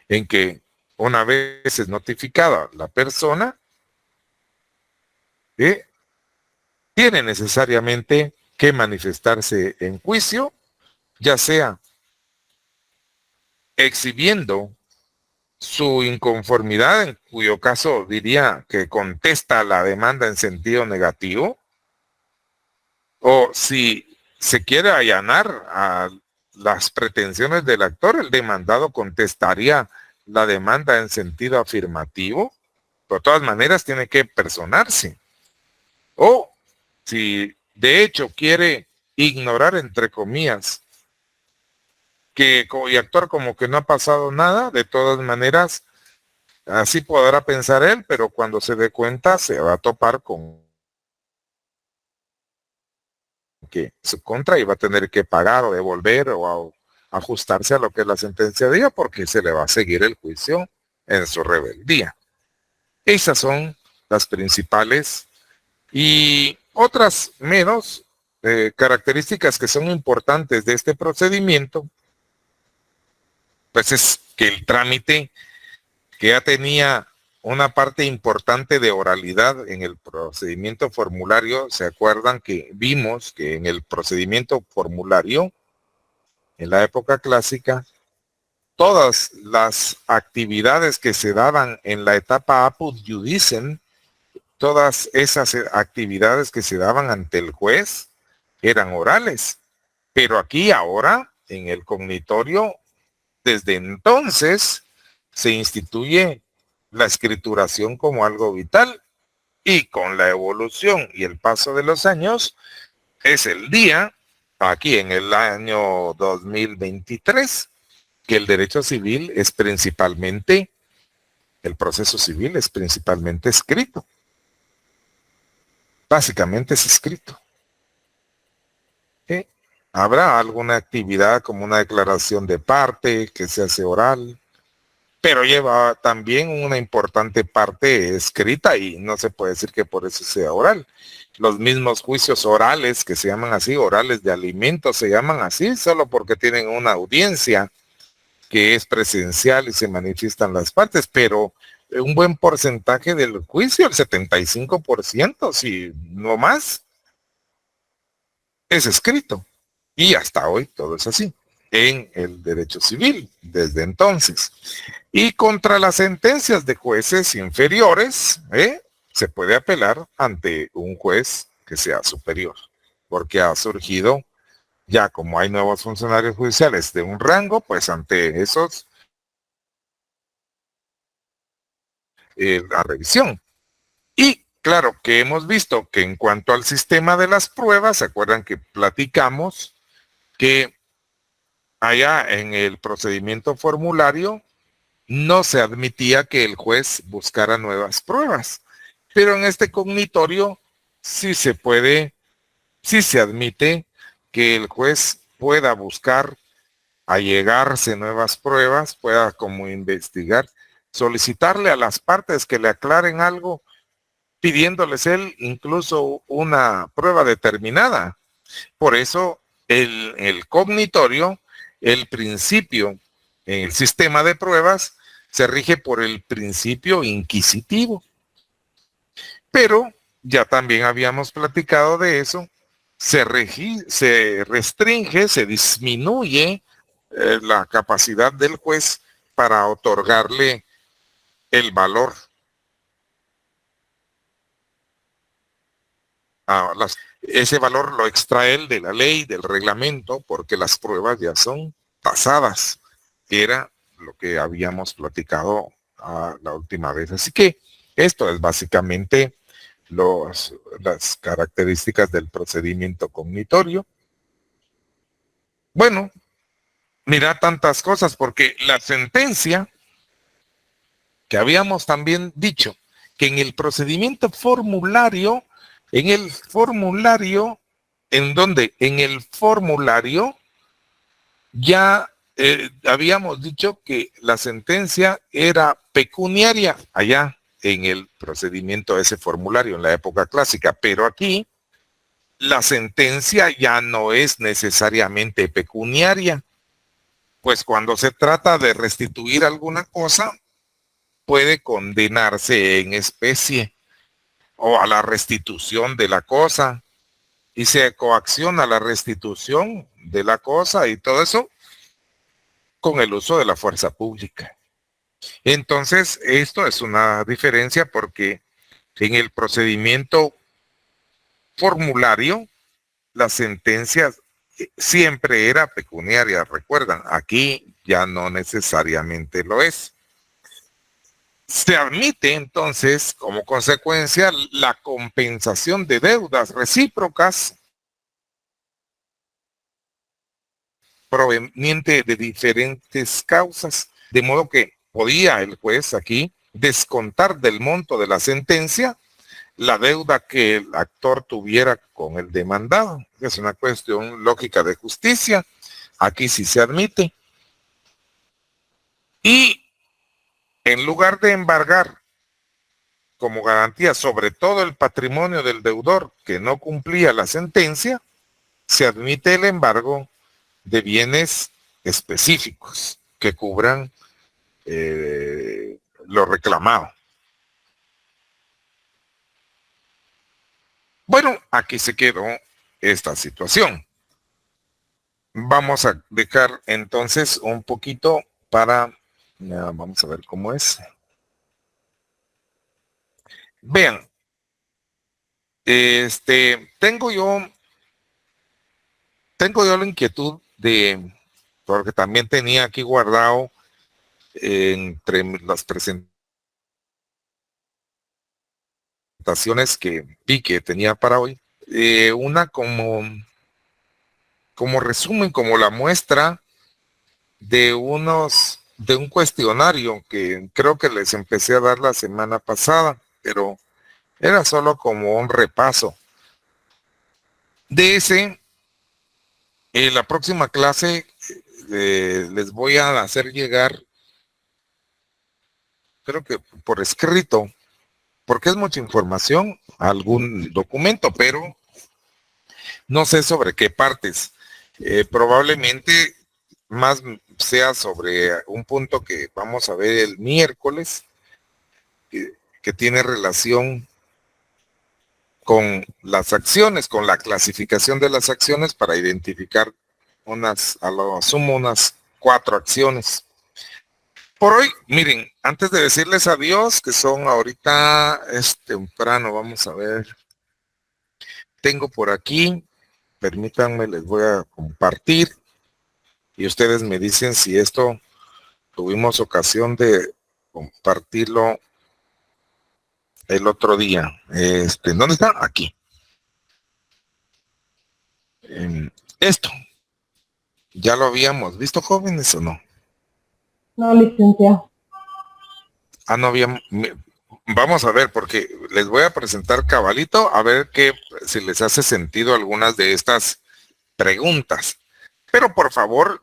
en que una vez es notificada la persona, tiene necesariamente que manifestarse en juicio, ya sea exhibiendo su inconformidad, en cuyo caso diría que contesta la demanda en sentido negativo, o si se quiere allanar a las pretensiones del actor, el demandado contestaría la demanda en sentido afirmativo, pero de todas maneras tiene que personarse. O si de hecho quiere ignorar, entre comillas, y actuar como que no ha pasado nada, de todas maneras, así podrá pensar él, pero cuando se dé cuenta se va a topar con que su contra y va a tener que pagar o devolver o ajustarse a lo que la sentencia diga porque se le va a seguir el juicio en su rebeldía. Esas son las principales y otras menos características que son importantes de este procedimiento, pues es que el trámite que ya tenía una parte importante de oralidad en el procedimiento formulario. ¿Se acuerdan que vimos que en el procedimiento formulario, en la época clásica, todas las actividades que se daban en la etapa apud iudicem, todas esas actividades que se daban ante el juez eran orales? Pero aquí ahora, en el cognitorio, desde entonces se instituye la escrituración como algo vital, y con la evolución y el paso de los años es el día, aquí en el año 2023, que el derecho civil es principalmente, el proceso civil es principalmente escrito. Básicamente es escrito. ¿Sí? Habrá alguna actividad como una declaración de parte que se hace oral, pero lleva también una importante parte escrita y no se puede decir que por eso sea oral. Los mismos juicios orales, que se llaman así, orales de alimentos, se llaman así solo porque tienen una audiencia que es presencial y se manifiestan las partes, pero un buen porcentaje del juicio, el 75%, si no más, es escrito. Y hasta hoy todo es así en el derecho civil, desde entonces. Y contra las sentencias de jueces inferiores, se puede apelar ante un juez que sea superior, porque ha surgido, ya como hay nuevos funcionarios judiciales de un rango, pues ante esos, la revisión. Y claro que hemos visto que en cuanto al sistema de las pruebas, ¿se acuerdan que platicamos que allá en el procedimiento formulario no se admitía que el juez buscara nuevas pruebas? Pero en este cognitorio sí se puede, sí se admite que el juez pueda buscar allegarse nuevas pruebas, pueda como investigar, solicitarle a las partes que le aclaren algo, pidiéndoles él incluso una prueba determinada. Por eso el cognitorio, el principio en el sistema de pruebas, se rige por el principio inquisitivo. Pero ya también habíamos platicado de eso, se restringe, se disminuye la capacidad del juez para otorgarle el valor a ese valor lo extrae él de la ley, del reglamento, porque las pruebas ya son tasadas. Era lo que habíamos platicado la última vez. Así que esto es básicamente las características del procedimiento cognitorio. Bueno, mira tantas cosas, porque la sentencia que habíamos también dicho que en el procedimiento formulario, en el formulario ya habíamos dicho que la sentencia era pecuniaria allá en el procedimiento de ese formulario en la época clásica, pero aquí la sentencia ya no es necesariamente pecuniaria, pues cuando se trata de restituir alguna cosa, puede condenarse en especie o a la restitución de la cosa, y se coacciona la restitución de la cosa y todo eso con el uso de la fuerza pública. Entonces, esto es una diferencia porque en el procedimiento formulario, la sentencia siempre era pecuniaria, recuerdan, aquí ya no necesariamente lo es. Se admite entonces como consecuencia la compensación de deudas recíprocas proveniente de diferentes causas, de modo que podía el juez aquí descontar del monto de la sentencia la deuda que el actor tuviera con el demandado. Es una cuestión lógica de justicia, aquí sí se admite. Y en lugar de embargar como garantía sobre todo el patrimonio del deudor que no cumplía la sentencia, se admite el embargo de bienes específicos que cubran lo reclamado. Bueno, aquí se quedó esta situación. Vamos a dejar entonces un poquito para, vamos a ver cómo es. Vean, tengo yo la inquietud de, porque también tenía aquí guardado entre las presentaciones que vi que tenía para hoy, una como resumen, como la muestra de un cuestionario que creo que les empecé a dar la semana pasada, pero era solo como un repaso. De ese, en la próxima clase les voy a hacer llegar, creo que por escrito, porque es mucha información, algún documento, pero no sé sobre qué partes. Probablemente más sea sobre un punto que vamos a ver el miércoles, que tiene relación con las acciones, con la clasificación de las acciones para identificar a lo sumo unas 4 acciones. Por hoy, miren, antes de decirles adiós, que son ahorita es temprano, vamos a ver. Tengo por aquí, permítanme, les voy a compartir y ustedes me dicen si esto tuvimos ocasión de compartirlo el otro día. ¿Dónde está? Aquí. Esto, ¿ya lo habíamos visto, jóvenes, o no? No, licenciado. No habíamos. Vamos a ver, porque les voy a presentar cabalito, a ver si les hace sentido algunas de estas preguntas. Pero por favor,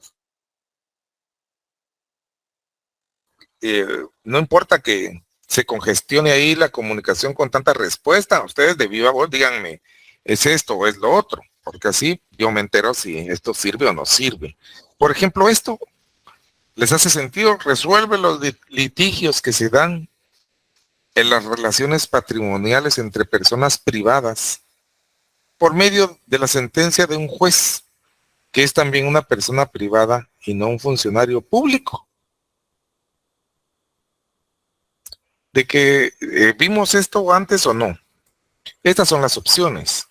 no importa que se congestione ahí la comunicación con tanta respuesta, ustedes de viva voz díganme, ¿es esto o es lo otro? Porque así yo me entero si esto sirve o no sirve. Por ejemplo, esto, ¿les hace sentido? Resuelve los litigios que se dan en las relaciones patrimoniales entre personas privadas por medio de la sentencia de un juez, que es también una persona privada y no un funcionario público. ¿De que vimos esto antes o no? Estas son las opciones.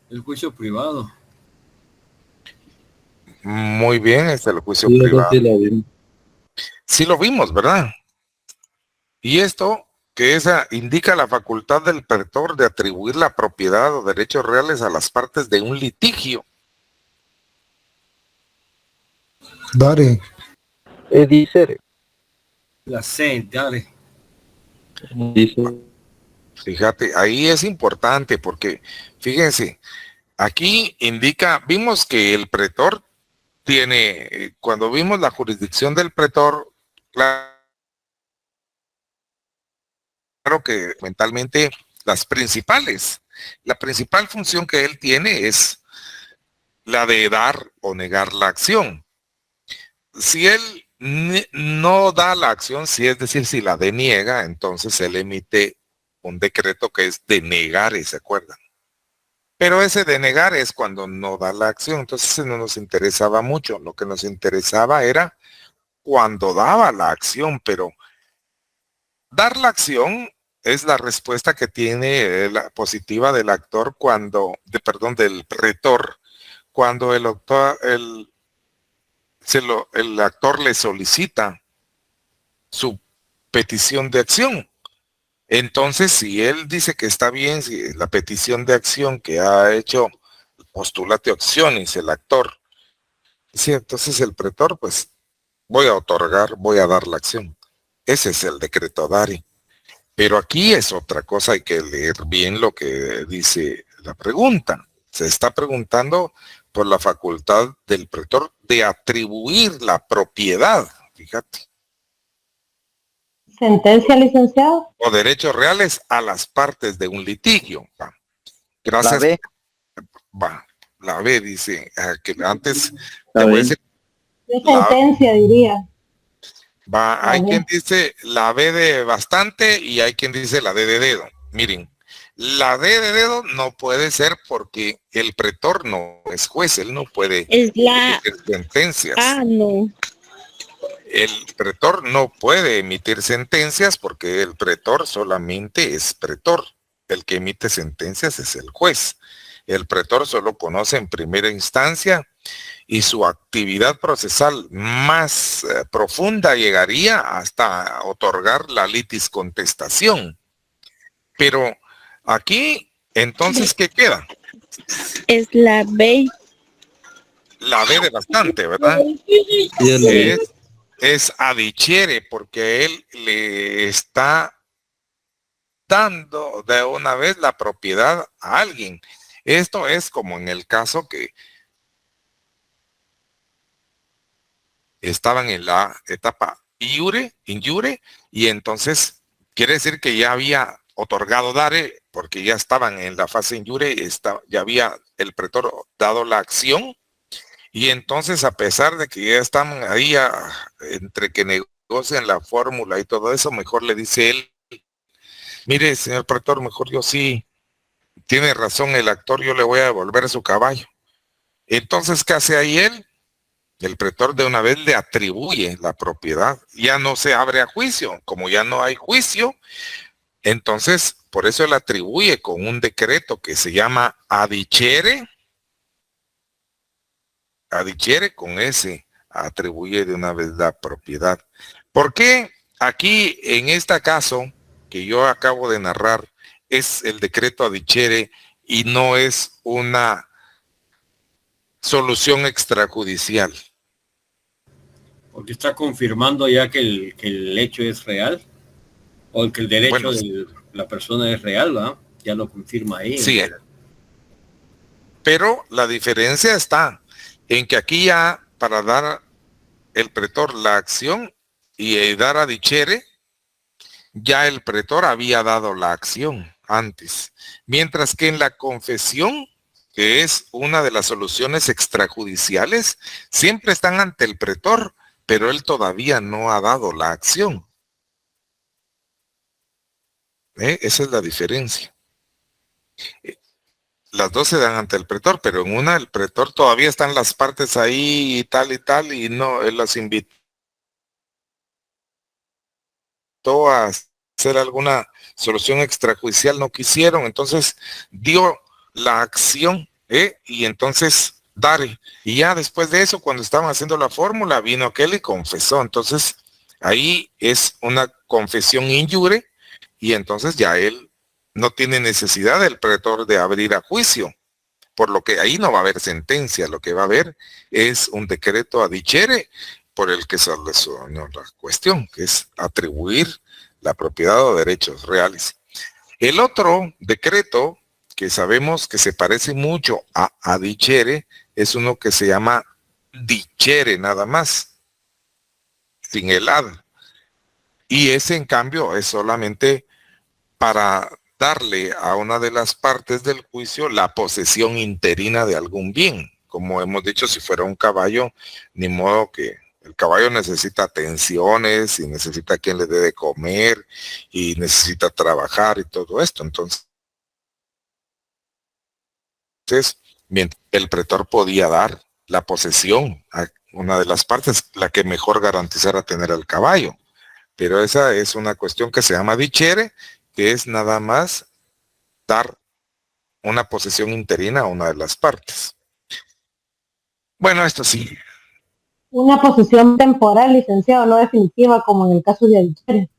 El juicio privado. Muy bien, es el juicio privado. Sí lo vimos, ¿verdad? Y esto, que esa indica la facultad del pretor de atribuir la propiedad o derechos reales a las partes de un litigio. Dare. Dice. La C, dale. Dice. Fíjate, ahí es importante porque, fíjense, aquí indica, vimos que el pretor tiene, cuando vimos la jurisdicción del pretor, claro que mentalmente la principal función que él tiene es la de dar o negar la acción. Si él no da la acción, es decir, si la deniega, entonces él emite un decreto que es denegar, ¿se acuerdan? Pero ese denegar es cuando no da la acción, entonces no nos interesaba mucho. Lo que nos interesaba era cuando daba la acción, pero dar la acción es la respuesta que tiene la positiva del actor del pretor, cuando el actor le solicita su petición de acción. Entonces, si él dice que está bien, si la petición de acción que ha hecho postulate acciones el actor, sí, entonces el pretor, pues, voy a dar la acción. Ese es el decreto Dari. Pero aquí es otra cosa, hay que leer bien lo que dice la pregunta. Se está preguntando por la facultad del pretor de atribuir la propiedad, fíjate. Sentencia, licenciado. o derechos reales a las partes de un litigio. Va. La Gracias. B. Va. La B dice, que antes La te voy a B. decir, Yo sentencia diría. va, hay B. quien dice la B de bastante y hay quien dice la D de dedo. Miren, la D de dedo no puede ser porque el pretor no es juez, él no puede Es la emitir sentencias. no. El pretor no puede emitir sentencias porque el pretor solamente es pretor. El que emite sentencias es el juez. El pretor solo conoce en primera instancia y su actividad procesal más profunda llegaría hasta otorgar la litis contestación. Pero aquí, entonces, ¿qué queda? Es la B. La B de bastante, ¿verdad? Es adichere porque él le está dando de una vez la propiedad a alguien. Esto es como en el caso que estaban en la etapa injure, y entonces quiere decir que ya había otorgado dare, porque ya estaban en la fase injure, ya había el pretor dado la acción, y entonces a pesar de que ya están ahí entre que negocian la fórmula y todo eso, mejor le dice él, mire señor pretor, mejor yo sí, tiene razón el actor, yo le voy a devolver su caballo. Entonces, ¿qué hace ahí él? El pretor de una vez le atribuye la propiedad, ya no se abre a juicio, como ya no hay juicio, entonces por eso él atribuye con un decreto que se llama adichere con ese, atribuye de una vez la propiedad. ¿Por qué aquí en este caso que yo acabo de narrar es el decreto adichere y no es una solución extrajudicial? Porque está confirmando ya que el hecho es real, o que el derecho de la persona es real, ¿verdad? Ya lo confirma ahí. Sí, pero la diferencia está en que aquí ya para dar el pretor la acción y dar adichere, ya el pretor había dado la acción antes, mientras que en la confesión, que es una de las soluciones extrajudiciales, siempre están ante el pretor, pero él todavía no ha dado la acción. Esa es la diferencia. Las dos se dan ante el pretor, pero en una el pretor todavía están las partes ahí y tal, y no, él las invitó a hacer alguna solución extrajudicial, no quisieron, entonces dio la acción, y entonces dare. Y ya después de eso, cuando estaban haciendo la fórmula, vino aquel y confesó. Entonces, ahí es una confesión injure, y entonces ya él no tiene necesidad del pretor de abrir a juicio, por lo que ahí no va a haber sentencia, lo que va a haber es un decreto adichere por el que solucionó la cuestión, que es atribuir la propiedad o derechos reales. El otro decreto que sabemos que se parece mucho a adichere es uno que se llama dichere nada más, sin el ad. Y ese en cambio es solamente para darle a una de las partes del juicio la posesión interina de algún bien. Como hemos dicho, si fuera un caballo, ni modo que el caballo necesita atenciones y necesita quien le dé de comer y necesita trabajar y todo esto. Entonces, mientras el pretor podía dar la posesión a una de las partes, la que mejor garantizara tener al caballo. Pero esa es una cuestión que se llama dichere, que es nada más dar una posesión interina a una de las partes. Bueno, esto sí. Una posesión temporal, licenciado, no definitiva, como en el caso de adichere.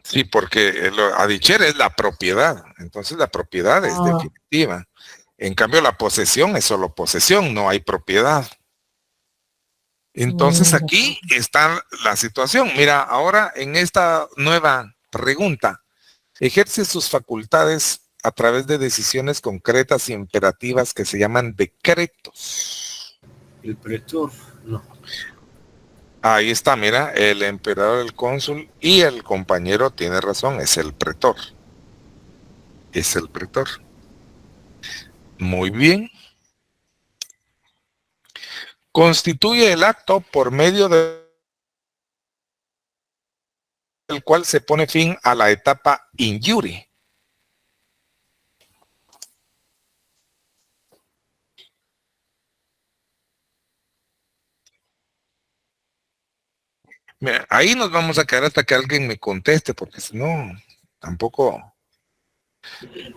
Sí, porque adichere es la propiedad, entonces la propiedad es definitiva. En cambio, la posesión es solo posesión, no hay propiedad. Entonces aquí está la situación. Mira, ahora en esta nueva pregunta, ejerce sus facultades a través de decisiones concretas y imperativas que se llaman decretos. El pretor, no. Ahí está, mira, el emperador, el cónsul y el compañero tiene razón, es el pretor. Es el pretor. Muy bien. Constituye el acto por medio del cual se pone fin a la etapa injury. Mira, ahí nos vamos a quedar hasta que alguien me conteste, porque si no, tampoco.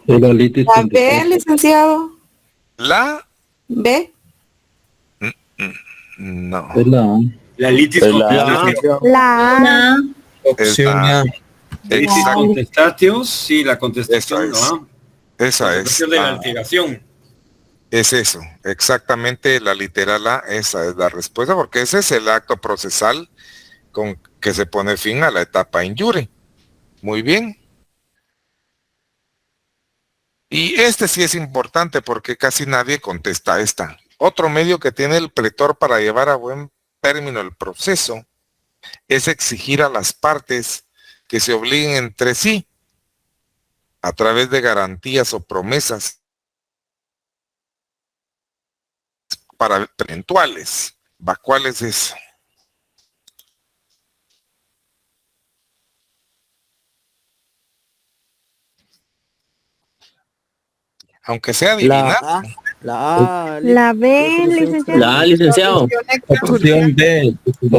La B, licenciado. La B. no. Es la A. La litis Es la A. contestatio. La Opción A. Litis Exacto. contestatio, sí, la contestación, Esa es. ¿no? Esa es. Contestación de la alteración. Es eso, exactamente la literal A, esa es la respuesta, porque ese es el acto procesal con que se pone fin a la etapa injury. Muy bien. Y este sí es importante porque casi nadie contesta esta. Otro medio que tiene el pretor para llevar a buen término el proceso es exigir a las partes que se obliguen entre sí a través de garantías o promesas para eventuales. ¿Cuál es eso? Aunque sea adivinar. La B, licenciado. La A, licenciado. Opción B.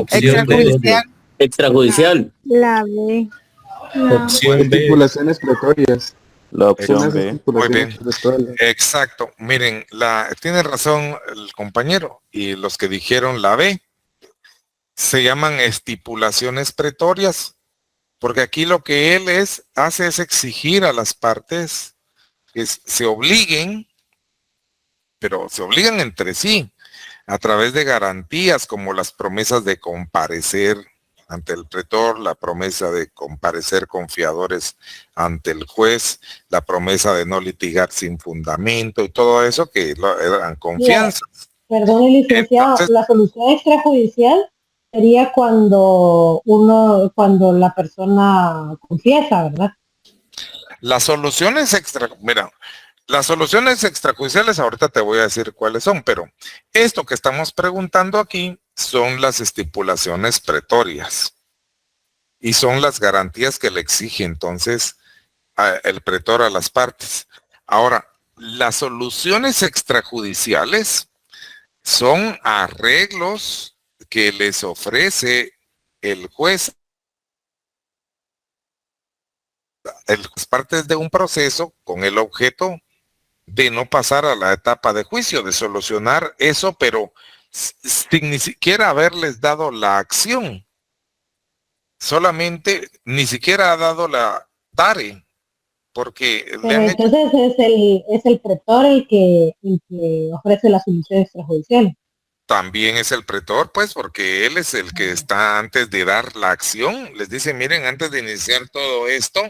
Extrajudicial. Extrajudicial. La B. Estipulaciones pretorias. La opción Unas B. estipulaciones pretorias. Exacto. Miren, tiene razón el compañero y los que dijeron la B se llaman estipulaciones pretorias, porque aquí lo que él hace es exigir a las partes que se obliguen, pero se obligan entre sí a través de garantías como las promesas de comparecer ante el pretor, la promesa de comparecer confiadores ante el juez, la promesa de no litigar sin fundamento y todo eso que eran confianzas. Perdón, licenciado, Entonces, la solución extrajudicial sería cuando la persona confiesa, ¿verdad? las soluciones extrajudiciales ahorita te voy a decir cuáles son, pero esto que estamos preguntando aquí son las estipulaciones pretorias y son las garantías que le exige entonces el pretor a las partes. Ahora, las soluciones extrajudiciales son arreglos que les ofrece el juez las partes de un proceso con el objeto de no pasar a la etapa de juicio, de solucionar eso, pero sin ni siquiera haberles dado la acción. Solamente ni siquiera ha dado la tare, porque le han hecho. Entonces es el pretor el que ofrece la solución extrajudicial. También es el pretor, pues, porque él es el que está antes de dar la acción. Les dice, miren, antes de iniciar todo esto,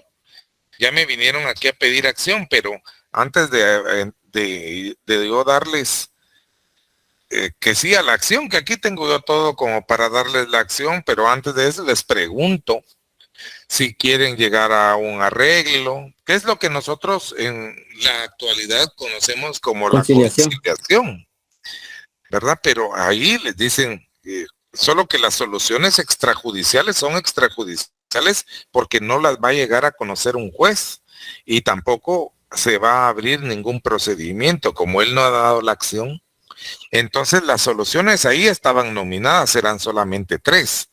ya me vinieron aquí a pedir acción, pero antes de yo darles que sí a la acción, que aquí tengo yo todo como para darles la acción, pero antes de eso les pregunto si quieren llegar a un arreglo, que es lo que nosotros en la actualidad conocemos como la conciliación, ¿verdad? Pero ahí les dicen solo que las soluciones extrajudiciales son extrajudiciales porque no las va a llegar a conocer un juez y tampoco se va a abrir ningún procedimiento como él no ha dado la acción. Entonces las soluciones ahí estaban nominadas, eran solamente 3: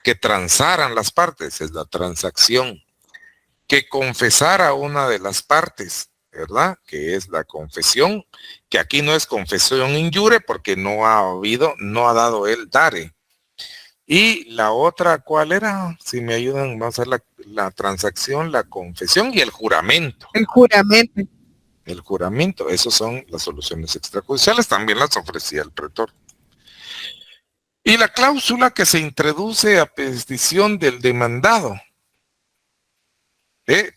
que transaran las partes, es la transacción; que confesara una de las partes, ¿verdad? Que es la confesión, que aquí no es confesión injure porque no ha dado el dare. Y la otra, ¿cuál era? Si me ayudan, vamos a hacer la transacción, la confesión y el juramento. El juramento. El juramento, esos son las soluciones extrajudiciales, también las ofrecía el pretor. Y la cláusula que se introduce a petición del demandado,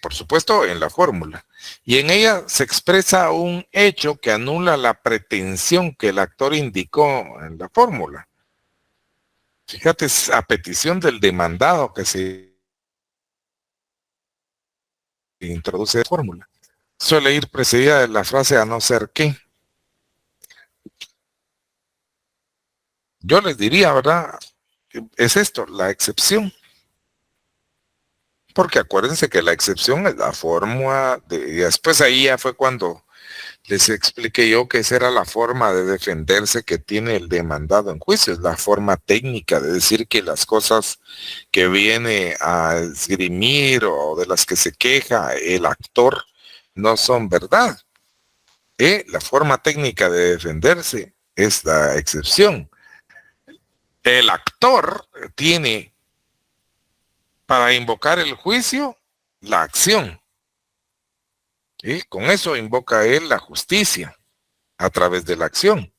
por supuesto en la fórmula, y en ella se expresa un hecho que anula la pretensión que el actor indicó en la fórmula. Fíjate, es a petición del demandado que se introduce la fórmula. Suele ir precedida de la frase a no ser que. Yo les diría, ¿verdad? Es esto, la excepción. Porque acuérdense que la excepción es la forma de... Y después ahí ya fue cuando les expliqué yo que esa era la forma de defenderse que tiene el demandado en juicio. Es la forma técnica de decir que las cosas que viene a esgrimir o de las que se queja el actor no son verdad. La forma técnica de defenderse es la excepción. El actor tiene para invocar el juicio la acción. Y con eso invoca él la justicia a través de la acción.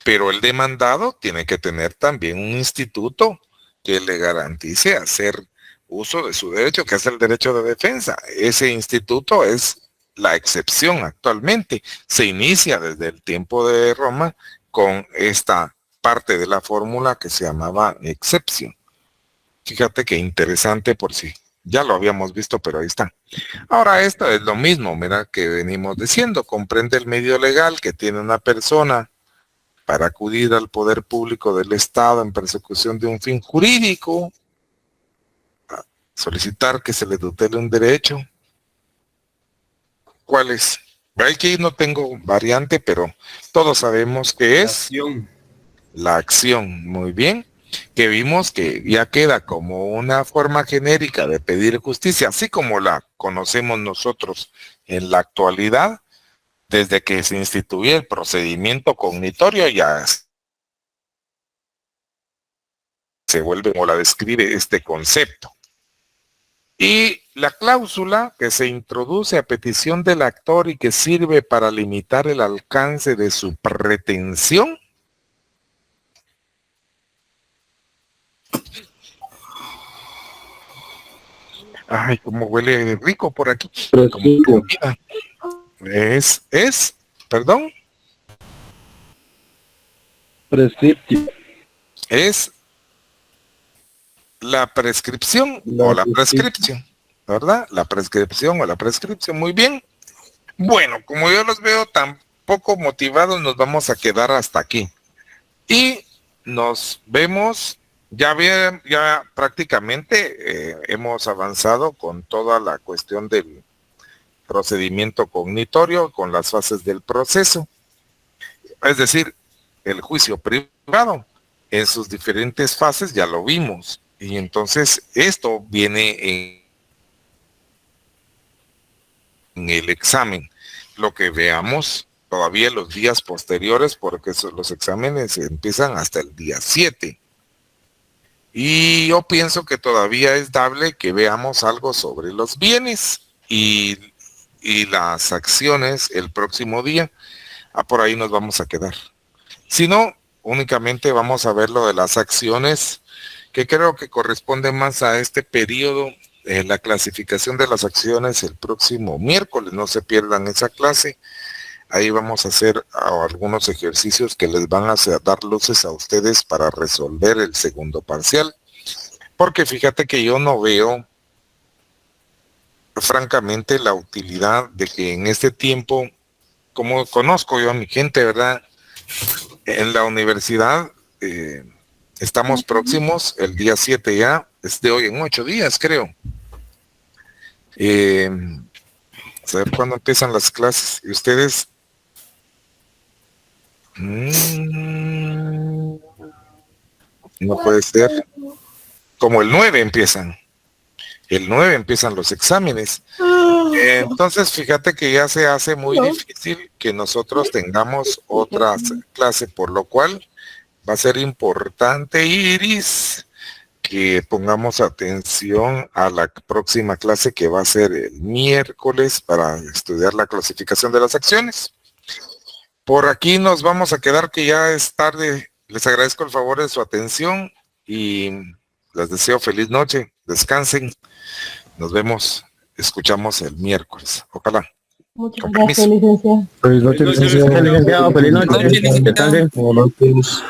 Pero el demandado tiene que tener también un instituto que le garantice hacer uso de su derecho, que es el derecho de defensa. Ese instituto es la excepción actualmente. Se inicia desde el tiempo de Roma con esta parte de la fórmula que se llamaba excepción. Fíjate qué interesante, por si ya lo habíamos visto, pero ahí está. Ahora esto es lo mismo, mira, que venimos diciendo. Comprende el medio legal que tiene una persona para acudir al poder público del Estado en persecución de un fin jurídico, solicitar que se le tutele un derecho. ¿Cuál es? Aquí no tengo variante, pero todos sabemos que es la acción. Muy bien. Que vimos que ya queda como una forma genérica de pedir justicia, así como la conocemos nosotros en la actualidad, desde que se instituyó el procedimiento cognitorio, ya se vuelve como la describe este concepto. Y la cláusula que se introduce a petición del actor y que sirve para limitar el alcance de su pretensión, ay, como huele rico por aquí. Perdón. Prescripción. Es la prescripción o la prescripción, ¿verdad? La prescripción o la prescripción, muy bien. Bueno, como yo los veo tan poco motivados, nos vamos a quedar hasta aquí. Y nos vemos, ya prácticamente hemos avanzado con toda la cuestión del procedimiento cognitorio, con las fases del proceso. Es decir, el juicio privado en sus diferentes fases ya lo vimos. Y entonces esto viene en el examen. Lo que veamos todavía en los días posteriores, porque los exámenes empiezan hasta el día 7. Y yo pienso que todavía es dable que veamos algo sobre los bienes y las acciones el próximo día. Por ahí nos vamos a quedar. Si no, únicamente vamos a ver lo de las acciones, que creo que corresponde más a este periodo, la clasificación de las acciones el próximo miércoles. No se pierdan esa clase. Ahí vamos a hacer algunos ejercicios que les van a dar luces a ustedes para resolver el segundo parcial. Porque fíjate que yo no veo, francamente, la utilidad de que en este tiempo, como conozco yo a mi gente, ¿verdad? En la universidad estamos próximos, el día 7 ya, es de hoy en 8 días, creo. A ver cuándo empiezan las clases. Y ustedes... no puede ser. Como el 9 empiezan. El 9 empiezan los exámenes. Entonces, fíjate que ya se hace muy difícil que nosotros tengamos otra clase, por lo cual va a ser importante, Iris, que pongamos atención a la próxima clase que va a ser el miércoles para estudiar la clasificación de las acciones. Por aquí nos vamos a quedar, que ya es tarde. Les agradezco el favor de su atención y les deseo feliz noche. Descansen. Nos vemos, escuchamos el miércoles. Ojalá. Muchas gracias, licenciado. Feliz noche, licenciado. Feliz noche. Buenas noches.